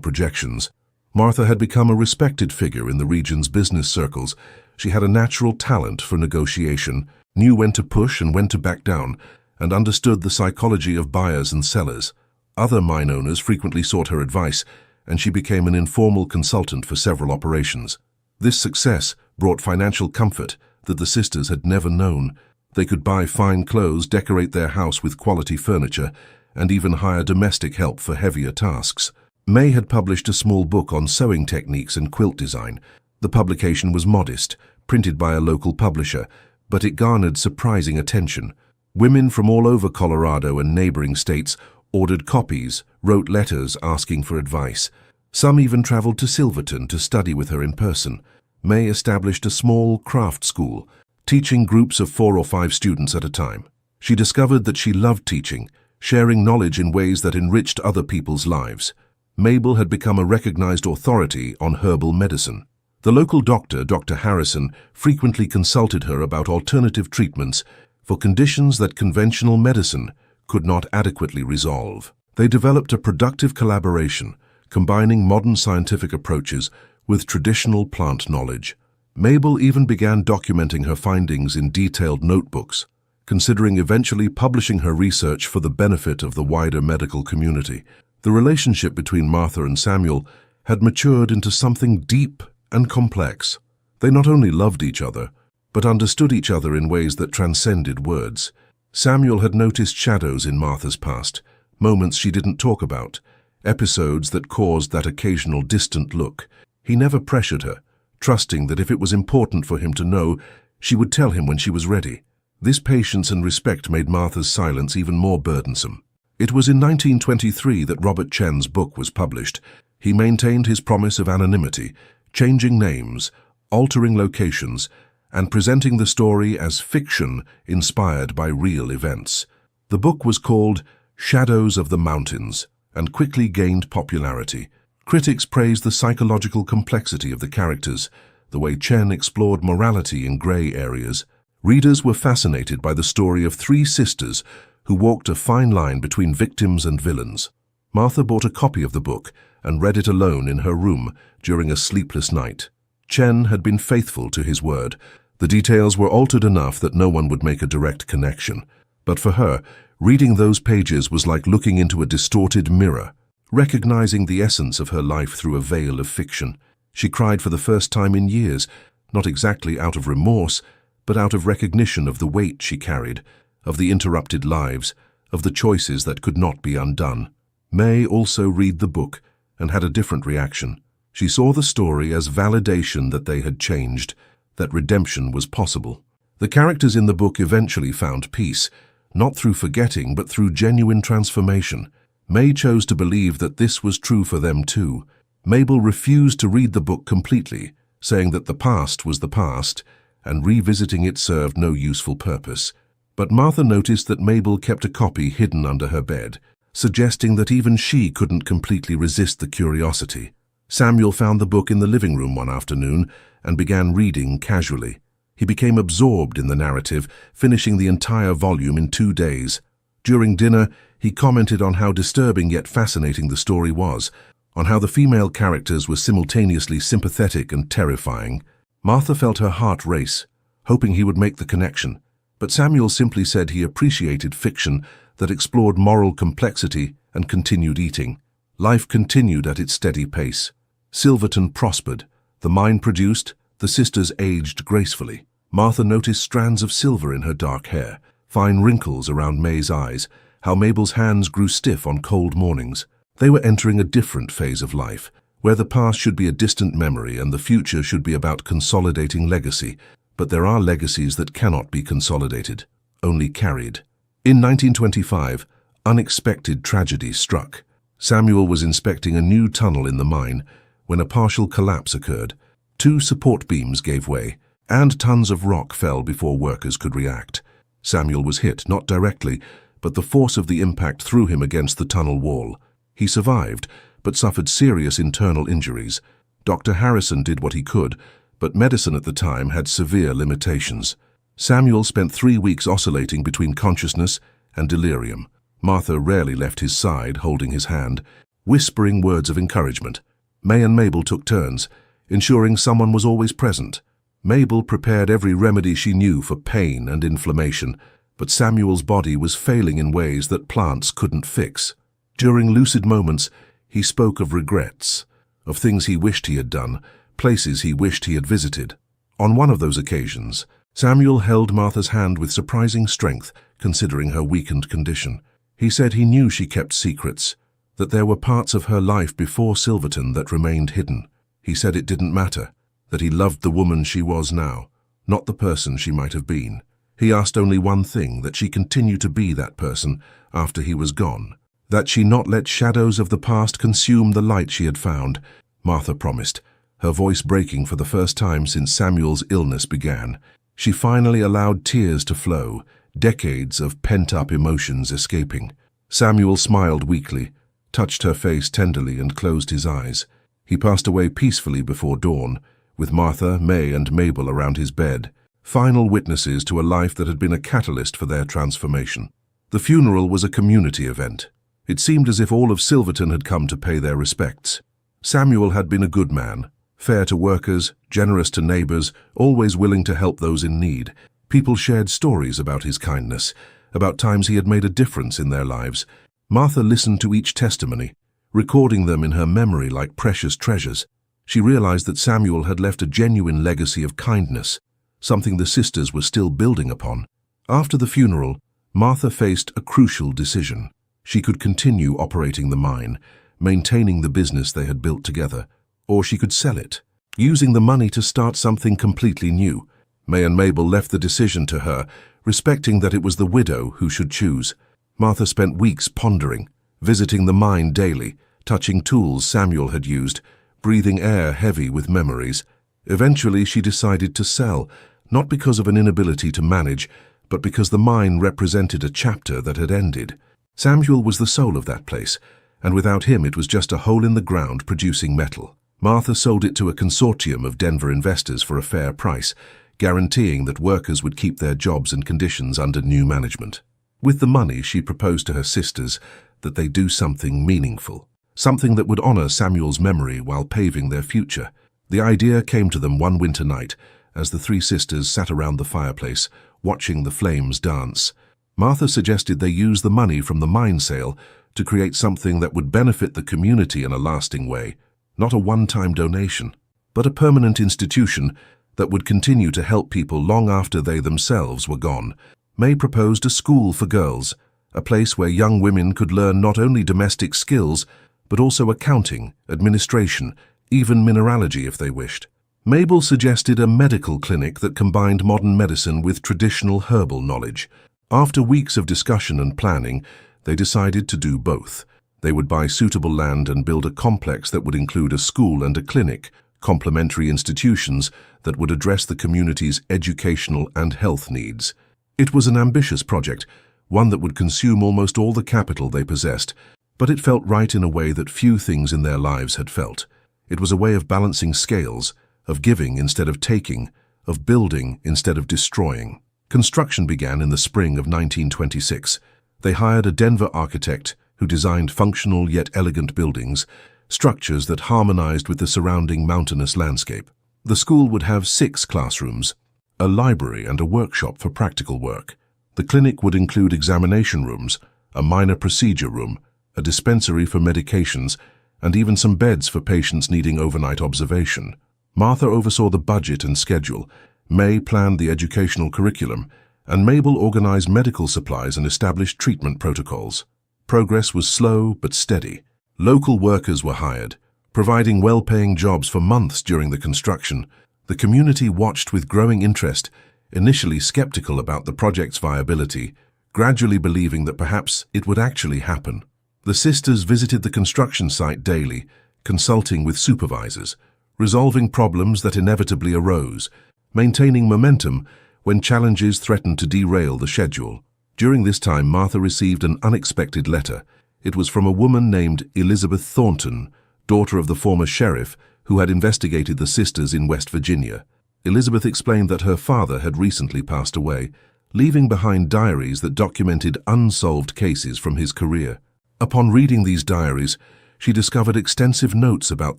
[SPEAKER 1] projections. Martha had become a respected figure in the region's business circles. She had a natural talent for negotiation, knew when to push and when to back down, and understood the psychology of buyers and sellers. Other mine owners frequently sought her advice, and she became an informal consultant for several operations. This success brought financial comfort that the sisters had never known. They could buy fine clothes, decorate their house with quality furniture, and even hire domestic help for heavier tasks. May had published a small book on sewing techniques and quilt design. The publication was modest, printed by a local publisher, but it garnered surprising attention. Women from all over Colorado and neighboring states ordered copies, wrote letters asking for advice. Some even traveled to Silverton to study with her in person. May established a small craft school, teaching groups of 4 or 5 students at a time. She discovered that she loved teaching, sharing knowledge in ways that enriched other people's lives. Mabel had become a recognized authority on herbal medicine. The local doctor, Dr. Harrison, frequently consulted her about alternative treatments for conditions that conventional medicine could not adequately resolve. They developed a productive collaboration, combining modern scientific approaches with traditional plant knowledge. Mabel even began documenting her findings in detailed notebooks, considering eventually publishing her research for the benefit of the wider medical community. The relationship between Martha and Samuel had matured into something deep and complex. They not only loved each other, but understood each other in ways that transcended words. Samuel had noticed shadows in Martha's past, moments she didn't talk about, episodes that caused that occasional distant look. He never pressured her, trusting that if it was important for him to know, she would tell him when she was ready. This patience and respect made Martha's silence even more burdensome. It was in 1923 that Robert Chen's book was published. He maintained his promise of anonymity, changing names, altering locations, and presenting the story as fiction inspired by real events. The book was called Shadows of the Mountains and quickly gained popularity. Critics praised the psychological complexity of the characters, the way Chen explored morality in gray areas. Readers were fascinated by the story of 3 sisters who walked a fine line between victims and villains. Martha bought a copy of the book and read it alone in her room during a sleepless night. Chen had been faithful to his word. The details were altered enough that no one would make a direct connection. But for her, reading those pages was like looking into a distorted mirror, recognizing the essence of her life through a veil of fiction. She cried for the first time in years, not exactly out of remorse, but out of recognition of the weight she carried, of the interrupted lives, of the choices that could not be undone. May also read the book and had a different reaction. She saw the story as validation that they had changed, that redemption was possible. The characters in the book eventually found peace, not through forgetting but through genuine transformation. May chose to believe that this was true for them too. Mabel refused to read the book completely, saying that the past was the past, and revisiting it served no useful purpose. But Martha noticed that Mabel kept a copy hidden under her bed, suggesting that even she couldn't completely resist the curiosity. Samuel found the book in the living room one afternoon and began reading casually. He became absorbed in the narrative, finishing the entire volume in 2 days. During dinner, he commented on how disturbing yet fascinating the story was, on how the female characters were simultaneously sympathetic and terrifying. Martha felt her heart race, hoping he would make the connection. But Samuel simply said he appreciated fiction that explored moral complexity and continued eating. Life continued at its steady pace. Silverton prospered. The mine produced, the sisters aged gracefully. Martha noticed strands of silver in her dark hair, fine wrinkles around May's eyes, how Mabel's hands grew stiff on cold mornings. They were entering a different phase of life, where the past should be a distant memory and the future should be about consolidating legacy. But there are legacies that cannot be consolidated, only carried. In 1925, unexpected tragedy struck. Samuel was inspecting a new tunnel in the mine when a partial collapse occurred. 2 support beams gave way, and tons of rock fell before workers could react. Samuel was hit, not directly, but the force of the impact threw him against the tunnel wall. He survived, but suffered serious internal injuries. Dr. Harrison did what he could, but medicine at the time had severe limitations. Samuel spent 3 weeks oscillating between consciousness and delirium. Martha rarely left his side, holding his hand, whispering words of encouragement. May and Mabel took turns, ensuring someone was always present. Mabel prepared every remedy she knew for pain and inflammation, but Samuel's body was failing in ways that plants couldn't fix. During lucid moments, he spoke of regrets, of things he wished he had done, places he wished he had visited. On one of those occasions, Samuel held Martha's hand with surprising strength, considering her weakened condition. He said he knew she kept secrets, that there were parts of her life before Silverton that remained hidden. He said it didn't matter, that he loved the woman she was now, not the person she might have been. He asked only one thing, that she continue to be that person after he was gone, that she not let shadows of the past consume the light she had found. Martha promised, her voice breaking for the first time since Samuel's illness began. She finally allowed tears to flow, decades of pent-up emotions escaping. Samuel smiled weakly, touched her face tenderly and closed his eyes. He passed away peacefully before dawn, with Martha, May and Mabel around his bed, final witnesses to a life that had been a catalyst for their transformation. The funeral was a community event. It seemed as if all of Silverton had come to pay their respects. Samuel had been a good man, fair to workers, generous to neighbors, always willing to help those in need. People shared stories about his kindness, about times he had made a difference in their lives. Martha listened to each testimony, recording them in her memory like precious treasures. She realized that Samuel had left a genuine legacy of kindness, something the sisters were still building upon. After the funeral, Martha faced a crucial decision. She could continue operating the mine, maintaining the business they had built together, or she could sell it, using the money to start something completely new. May and Mabel left the decision to her, respecting that it was the widow who should choose. Martha spent weeks pondering, visiting the mine daily, touching tools Samuel had used, breathing air heavy with memories. Eventually she decided to sell, not because of an inability to manage, but because the mine represented a chapter that had ended. Samuel was the soul of that place, and without him it was just a hole in the ground producing metal. Martha sold it to a consortium of Denver investors for a fair price, guaranteeing that workers would keep their jobs and conditions under new management. With the money, she proposed to her sisters that they do something meaningful, something that would honor Samuel's memory while paving their future. The idea came to them one winter night as the 3 sisters sat around the fireplace, watching the flames dance. Martha suggested they use the money from the mine sale to create something that would benefit the community in a lasting way, not a one-time donation, but a permanent institution that would continue to help people long after they themselves were gone. May proposed a school for girls, a place where young women could learn not only domestic skills, but also accounting, administration, even mineralogy if they wished. Mabel suggested a medical clinic that combined modern medicine with traditional herbal knowledge. After weeks of discussion and planning, they decided to do both. They would buy suitable land and build a complex that would include a school and a clinic, complementary institutions that would address the community's educational and health needs. It was an ambitious project, one that would consume almost all the capital they possessed, but it felt right in a way that few things in their lives had felt. It was a way of balancing scales, of giving instead of taking, of building instead of destroying. Construction began in the spring of 1926. They hired a Denver architect who designed functional yet elegant buildings, structures that harmonized with the surrounding mountainous landscape. The school would have 6 classrooms, a library and a workshop for practical work. The clinic would include examination rooms, a minor procedure room, a dispensary for medications, and even some beds for patients needing overnight observation. Martha oversaw the budget and schedule, May planned the educational curriculum, and Mabel organized medical supplies and established treatment protocols. Progress was slow but steady. Local workers were hired, providing well-paying jobs for months during the construction. The community watched with growing interest, initially skeptical about the project's viability, gradually believing that perhaps it would actually happen. The sisters visited the construction site daily, consulting with supervisors, resolving problems that inevitably arose, maintaining momentum when challenges threatened to derail the schedule. During this time, Martha received an unexpected letter. It was from a woman named Elizabeth Thornton, daughter of the former sheriff, who had investigated the sisters in West Virginia. Elizabeth explained that her father had recently passed away, leaving behind diaries that documented unsolved cases from his career. Upon reading these diaries, she discovered extensive notes about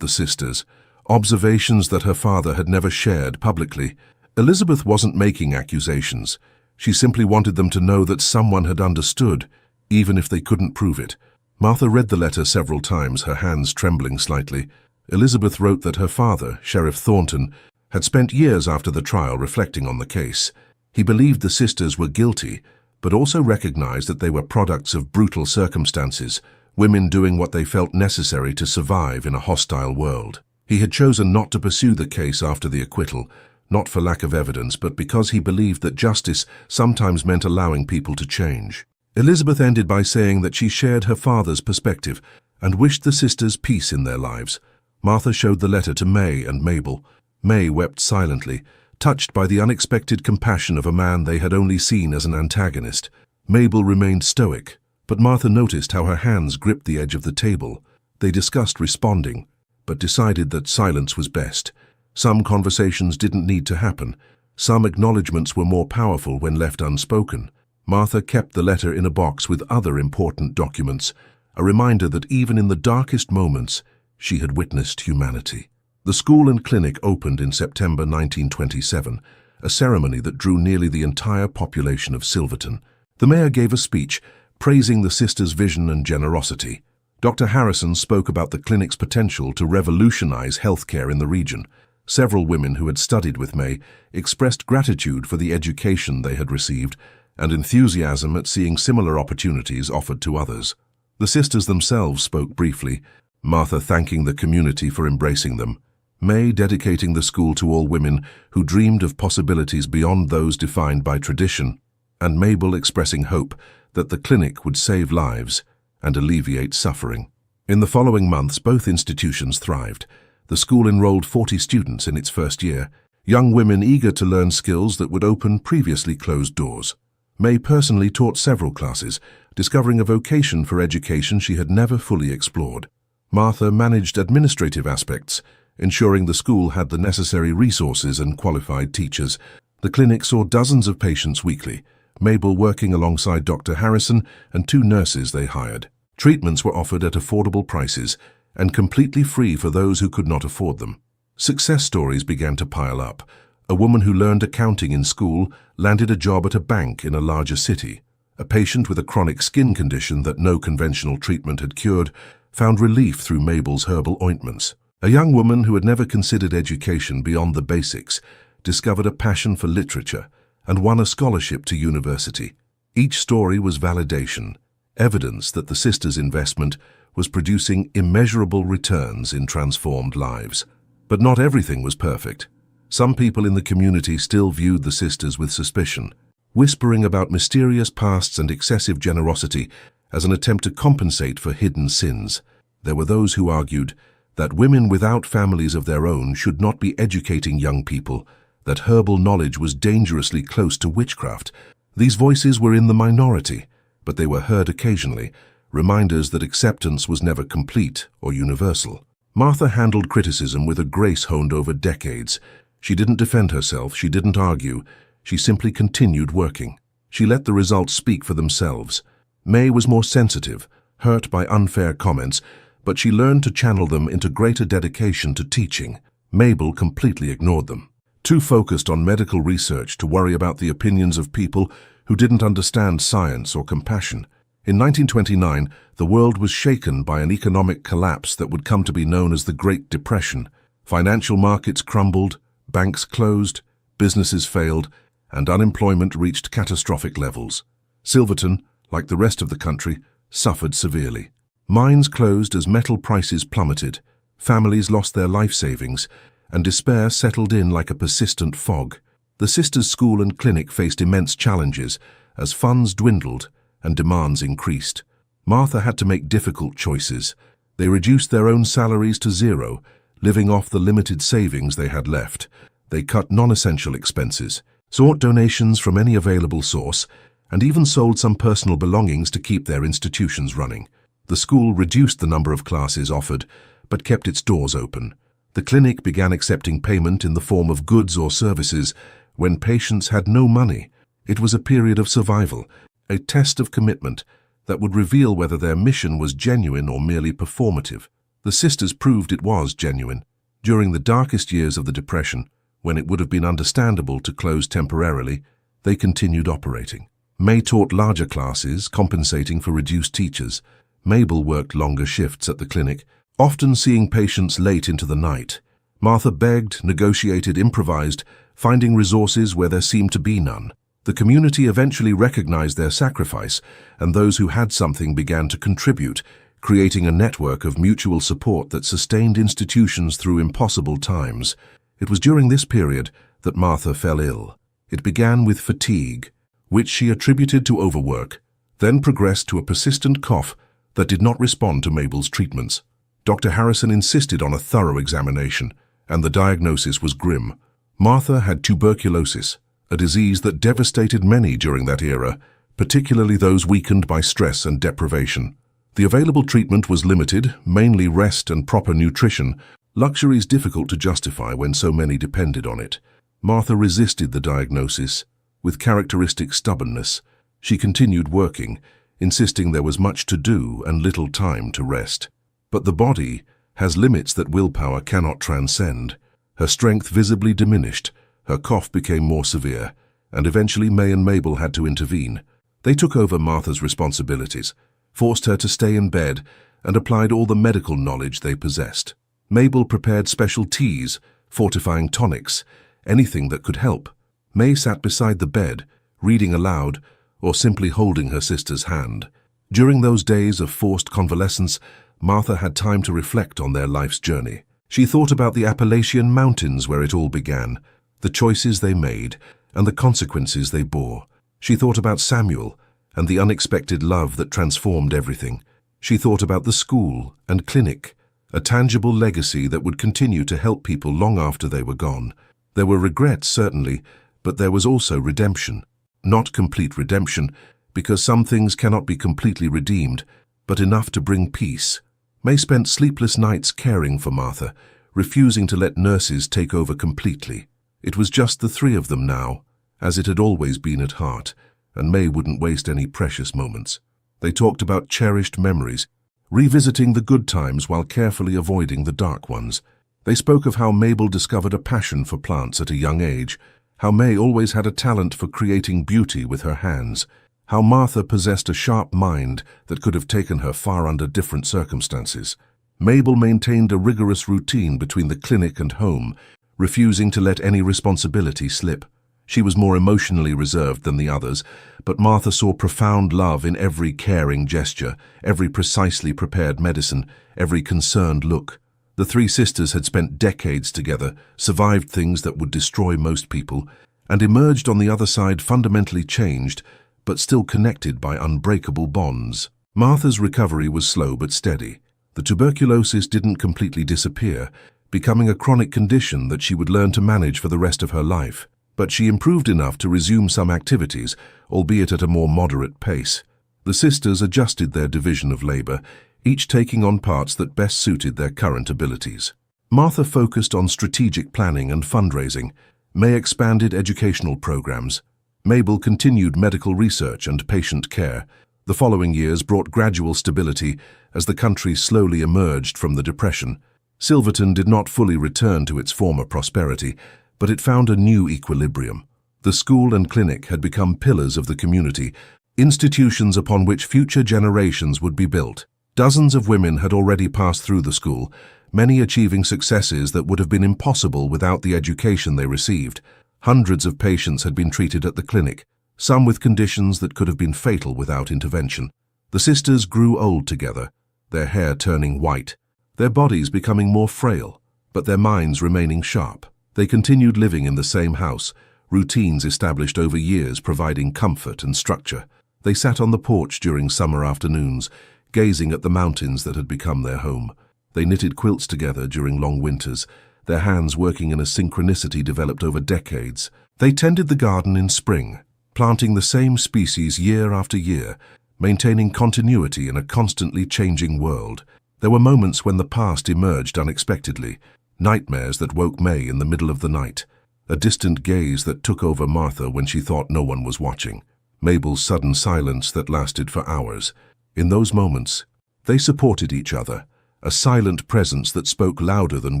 [SPEAKER 1] the sisters, observations that her father had never shared publicly. Elizabeth wasn't making accusations. She simply wanted them to know that someone had understood, even if they couldn't prove it. Martha read the letter several times, her hands trembling slightly. Elizabeth wrote that her father, Sheriff Thornton, had spent years after the trial reflecting on the case. He believed the sisters were guilty, but also recognized that they were products of brutal circumstances, women doing what they felt necessary to survive in a hostile world. He had chosen not to pursue the case after the acquittal, not for lack of evidence, but because he believed that justice sometimes meant allowing people to change. Elizabeth ended by saying that she shared her father's perspective and wished the sisters peace in their lives. Martha showed the letter to May and Mabel. May wept silently, touched by the unexpected compassion of a man they had only seen as an antagonist. Mabel remained stoic, but Martha noticed how her hands gripped the edge of the table. They discussed responding, but decided that silence was best. Some conversations didn't need to happen. Some acknowledgements were more powerful when left unspoken. Martha kept the letter in a box with other important documents, a reminder that even in the darkest moments, she had witnessed humanity. The school and clinic opened in September 1927, a ceremony that drew nearly the entire population of Silverton. The mayor gave a speech praising the sisters' vision and generosity. Dr. Harrison spoke about the clinic's potential to revolutionize healthcare in the region. Several women who had studied with May expressed gratitude for the education they had received and enthusiasm at seeing similar opportunities offered to others. The sisters themselves spoke briefly, Martha thanking the community for embracing them, May dedicating the school to all women who dreamed of possibilities beyond those defined by tradition, and Mabel expressing hope that the clinic would save lives and alleviate suffering. In the following months, both institutions thrived. The school enrolled 40 students in its first year, young women eager to learn skills that would open previously closed doors. May personally taught several classes, discovering a vocation for education she had never fully explored. Martha managed administrative aspects, ensuring the school had the necessary resources and qualified teachers. The clinic saw dozens of patients weekly, Mabel working alongside Dr. Harrison and 2 nurses they hired. Treatments were offered at affordable prices and completely free for those who could not afford them. Success stories began to pile up. A woman who learned accounting in school landed a job at a bank in a larger city. A patient with a chronic skin condition that no conventional treatment had cured found relief through Mabel's herbal ointments. A young woman who had never considered education beyond the basics discovered a passion for literature and won a scholarship to university. Each story was validation, evidence that the sisters' investment was producing immeasurable returns in transformed lives. But not everything was perfect. Some people in the community still viewed the sisters with suspicion, whispering about mysterious pasts and excessive generosity as an attempt to compensate for hidden sins. There were those who argued that women without families of their own should not be educating young people, that herbal knowledge was dangerously close to witchcraft. These voices were in the minority, but they were heard occasionally, reminders that acceptance was never complete or universal. Martha handled criticism with a grace honed over decades. She didn't defend herself, she didn't argue, she simply continued working. She let the results speak for themselves. May was more sensitive, hurt by unfair comments, but she learned to channel them into greater dedication to teaching. Mabel completely ignored them, too focused on medical research to worry about the opinions of people who didn't understand science or compassion. In 1929, the world was shaken by an economic collapse that would come to be known as the Great Depression. Financial markets crumbled, banks closed, businesses failed, and unemployment reached catastrophic levels. Silverton, like the rest of the country, suffered severely. Mines closed as metal prices plummeted, families lost their life savings, and despair settled in like a persistent fog. The sisters' school and clinic faced immense challenges as funds dwindled and demands increased. Martha had to make difficult choices. They reduced their own salaries to zero, living off the limited savings they had left. They cut non-essential expenses, sought donations from any available source, and even sold some personal belongings to keep their institutions running. The school reduced the number of classes offered, but kept its doors open. The clinic began accepting payment in the form of goods or services when patients had no money. It was a period of survival, a test of commitment that would reveal whether their mission was genuine or merely performative. The sisters proved it was genuine. During the darkest years of the Depression, when it would have been understandable to close temporarily, they continued operating. May taught larger classes, compensating for reduced teachers. Mabel worked longer shifts at the clinic, often seeing patients late into the night. Martha begged, negotiated, improvised, finding resources where there seemed to be none. The community eventually recognized their sacrifice, and those who had something began to contribute, creating a network of mutual support that sustained institutions through impossible times. It was during this period that Martha fell ill. It began with fatigue, which she attributed to overwork, then progressed to a persistent cough that did not respond to Mabel's treatments. Dr. Harrison insisted on a thorough examination, and the diagnosis was grim. Martha had tuberculosis, a disease that devastated many during that era, particularly those weakened by stress and deprivation. The available treatment was limited, mainly rest and proper nutrition, luxuries difficult to justify when so many depended on it. Martha resisted the diagnosis. With characteristic stubbornness, she continued working, insisting there was much to do and little time to rest. But the body has limits that willpower cannot transcend. Her strength visibly diminished, her cough became more severe, and eventually May and Mabel had to intervene. They took over Martha's responsibilities, forced her to stay in bed, and applied all the medical knowledge they possessed. Mabel prepared special teas, fortifying tonics, anything that could help. May sat beside the bed, reading aloud, or simply holding her sister's hand. During those days of forced convalescence, Martha had time to reflect on their life's journey. She thought about the Appalachian mountains where it all began, the choices they made, and the consequences they bore. She thought about Samuel and the unexpected love that transformed everything. She thought about the school and clinic, a tangible legacy that would continue to help people long after they were gone. There were regrets, certainly, but there was also redemption. Not complete redemption, because some things cannot be completely redeemed, but enough to bring peace. May spent sleepless nights caring for Martha, refusing to let nurses take over completely. It was just the three of them now, as it had always been at heart, and May wouldn't waste any precious moments. They talked about cherished memories, revisiting the good times while carefully avoiding the dark ones. They spoke of how Mabel discovered a passion for plants at a young age, how May always had a talent for creating beauty with her hands, how Martha possessed a sharp mind that could have taken her far under different circumstances. Mabel maintained a rigorous routine between the clinic and home, refusing to let any responsibility slip. She was more emotionally reserved than the others, but Martha saw profound love in every caring gesture, every precisely prepared medicine, every concerned look. The three sisters had spent decades together, survived things that would destroy most people, and emerged on the other side fundamentally changed, but still connected by unbreakable bonds. Martha's recovery was slow but steady. The tuberculosis didn't completely disappear, becoming a chronic condition that she would learn to manage for the rest of her life. But she improved enough to resume some activities, albeit at a more moderate pace. The sisters adjusted their division of labor, each taking on parts that best suited their current abilities. Martha focused on strategic planning and fundraising. May expanded educational programs. Mabel continued medical research and patient care. The following years brought gradual stability as the country slowly emerged from the Depression. Silverton did not fully return to its former prosperity, but it found a new equilibrium. The school and clinic had become pillars of the community, institutions upon which future generations would be built. Dozens of women had already passed through the school, many achieving successes that would have been impossible without the education they received. Hundreds of patients had been treated at the clinic, some with conditions that could have been fatal without intervention. The sisters grew old together, their hair turning white, their bodies becoming more frail, but their minds remaining sharp. They continued living in the same house, routines established over years providing comfort and structure. They sat on the porch during summer afternoons, gazing at the mountains that had become their home. They knitted quilts together during long winters, their hands working in a synchronicity developed over decades. They tended the garden in spring, planting the same species year after year, maintaining continuity in a constantly changing world. There were moments when the past emerged unexpectedly, nightmares that woke May in the middle of the night, a distant gaze that took over Martha when she thought no one was watching, Mabel's sudden silence that lasted for hours. In those moments, they supported each other, a silent presence that spoke louder than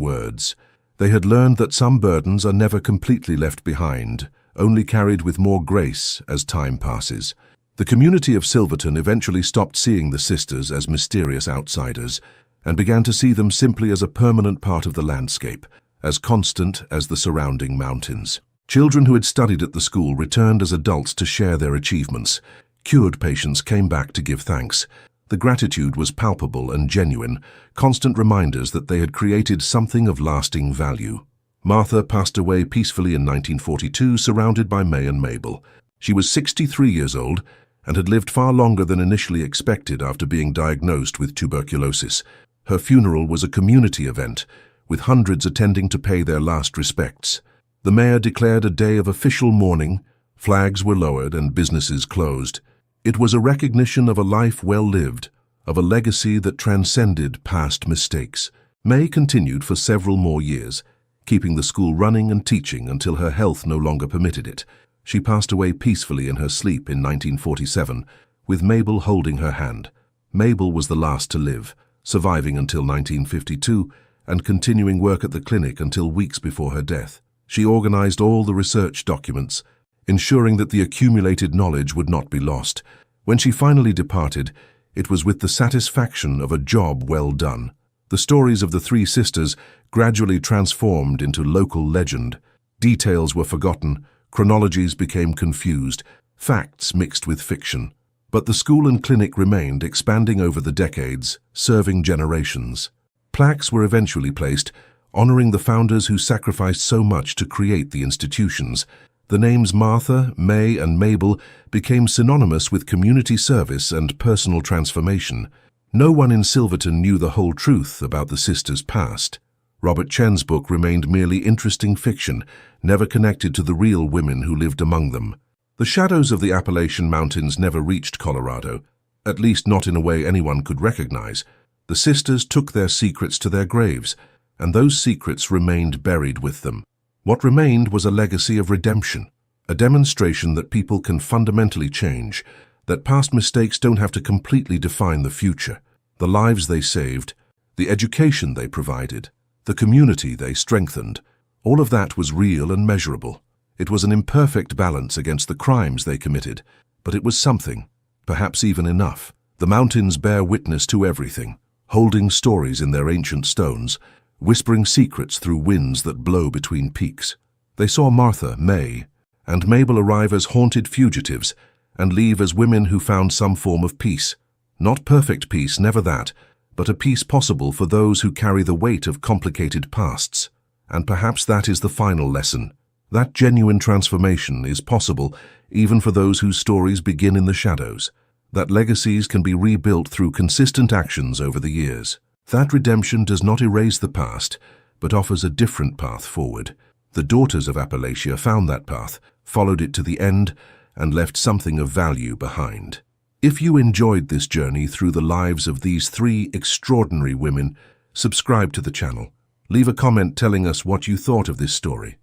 [SPEAKER 1] words. They had learned that some burdens are never completely left behind, only carried with more grace as time passes. The community of Silverton eventually stopped seeing the sisters as mysterious outsiders and began to see them simply as a permanent part of the landscape, as constant as the surrounding mountains. Children who had studied at the school returned as adults to share their achievements. Cured patients came back to give thanks. The gratitude was palpable and genuine, constant reminders that they had created something of lasting value. Martha passed away peacefully in 1942, surrounded by May and Mabel. She was 63 years old and had lived far longer than initially expected after being diagnosed with tuberculosis. Her funeral was a community event, with hundreds attending to pay their last respects. The mayor declared a day of official mourning, flags were lowered and businesses closed. It was a recognition of a life well lived, of a legacy that transcended past mistakes. May continued for several more years, keeping the school running and teaching until her health no longer permitted it. She passed away peacefully in her sleep in 1947, with Mabel holding her hand. Mabel was the last to live, surviving until 1952 and continuing work at the clinic until weeks before her death. She organized all the research documents, ensuring that the accumulated knowledge would not be lost. When she finally departed, it was with the satisfaction of a job well done. The stories of the three sisters gradually transformed into local legend. Details were forgotten, chronologies became confused, facts mixed with fiction. But the school and clinic remained, expanding over the decades, serving generations. Plaques were eventually placed, honoring the founders who sacrificed so much to create the institutions. The names Martha, May, and Mabel became synonymous with community service and personal transformation. No one in Silverton knew the whole truth about the sisters' past. Robert Chen's book remained merely interesting fiction, never connected to the real women who lived among them. The shadows of the Appalachian Mountains never reached Colorado, at least not in a way anyone could recognize. The sisters took their secrets to their graves, and those secrets remained buried with them. What remained was a legacy of redemption, a demonstration that people can fundamentally change, that past mistakes don't have to completely define the future. The lives they saved, the education they provided, the community they strengthened, all of that was real and measurable. It was an imperfect balance against the crimes they committed, but it was something, perhaps even enough. The mountains bear witness to everything, holding stories in their ancient stones, whispering secrets through winds that blow between peaks. They saw Martha, May, and Mabel arrive as haunted fugitives and leave as women who found some form of peace. Not perfect peace, never that, but a peace possible for those who carry the weight of complicated pasts. And perhaps that is the final lesson. That genuine transformation is possible even for those whose stories begin in the shadows. That legacies can be rebuilt through consistent actions over the years. That redemption does not erase the past, but offers a different path forward. The daughters of Appalachia found that path, followed it to the end, and left something of value behind. If you enjoyed this journey through the lives of these three extraordinary women, subscribe to the channel. Leave a comment telling us what you thought of this story.